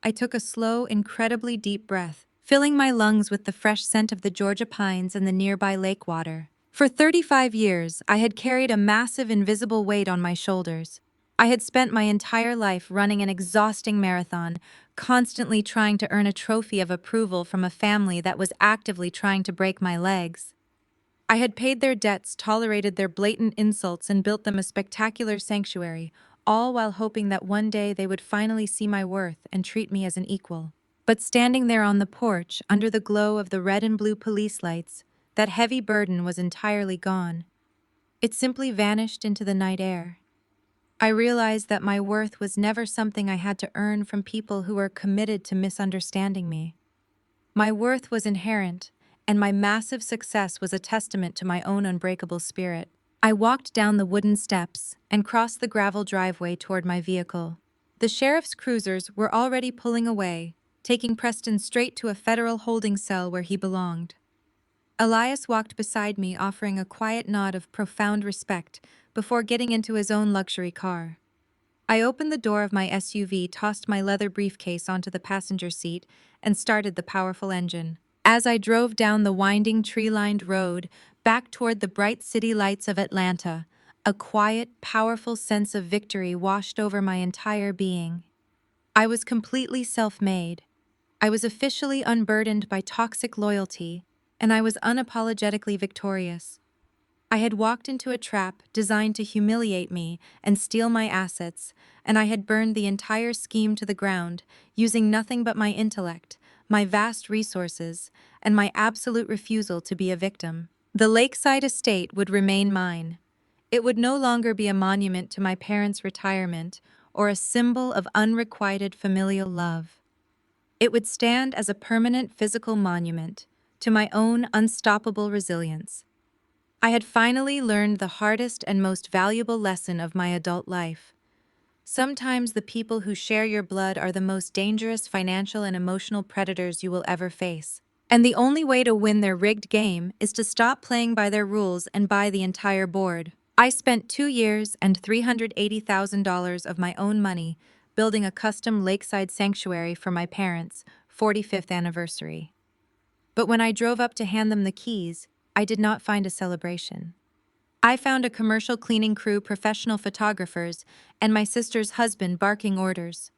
S1: I took a slow, incredibly deep breath, filling my lungs with the fresh scent of the Georgia pines and the nearby lake water. For 35 years, I had carried a massive, invisible weight on my shoulders. I had spent my entire life running an exhausting marathon, constantly trying to earn a trophy of approval from a family that was actively trying to break my legs. I had paid their debts, tolerated their blatant insults, and built them a spectacular sanctuary, all while hoping that one day they would finally see my worth and treat me as an equal. But standing there on the porch, under the glow of the red and blue police lights, that heavy burden was entirely gone. It simply vanished into the night air. I realized that my worth was never something I had to earn from people who were committed to misunderstanding me. My worth was inherent, and my massive success was a testament to my own unbreakable spirit. I walked down the wooden steps and crossed the gravel driveway toward my vehicle. The sheriff's cruisers were already pulling away, taking Preston straight to a federal holding cell where he belonged. Elias walked beside me, offering a quiet nod of profound respect before getting into his own luxury car. I opened the door of my SUV, tossed my leather briefcase onto the passenger seat, and started the powerful engine. As I drove down the winding, tree-lined road, back toward the bright city lights of Atlanta, a quiet, powerful sense of victory washed over my entire being. I was completely self-made. I was officially unburdened by toxic loyalty, and I was unapologetically victorious. I had walked into a trap designed to humiliate me and steal my assets, and I had burned the entire scheme to the ground, using nothing but my intellect, my vast resources, and my absolute refusal to be a victim. The Lakeside estate would remain mine. It would no longer be a monument to my parents' retirement or a symbol of unrequited familial love. It would stand as a permanent physical monument to my own unstoppable resilience. I had finally learned the hardest and most valuable lesson of my adult life. Sometimes the people who share your blood are the most dangerous financial and emotional predators you will ever face. And the only way to win their rigged game is to stop playing by their rules and buy the entire board. I spent 2 years and $380,000 of my own money building a custom lakeside sanctuary for my parents' 45th anniversary. But when I drove up to hand them the keys, I did not find a celebration. I found a commercial cleaning crew, professional photographers, and my sister's husband barking orders.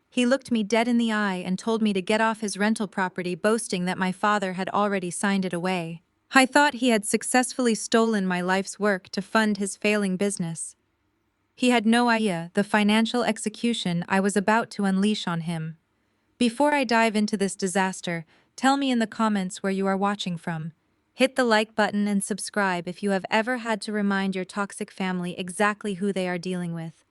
S1: He looked me dead in the eye and told me to get off his rental property, boasting that my father had already signed it away. I thought he had successfully stolen my life's work to fund his failing business. He had no idea the financial execution I was about to unleash on him. Before I dive into this disaster, tell me in the comments where you are watching from. Hit the like button and subscribe if you have ever had to remind your toxic family exactly who they are dealing with.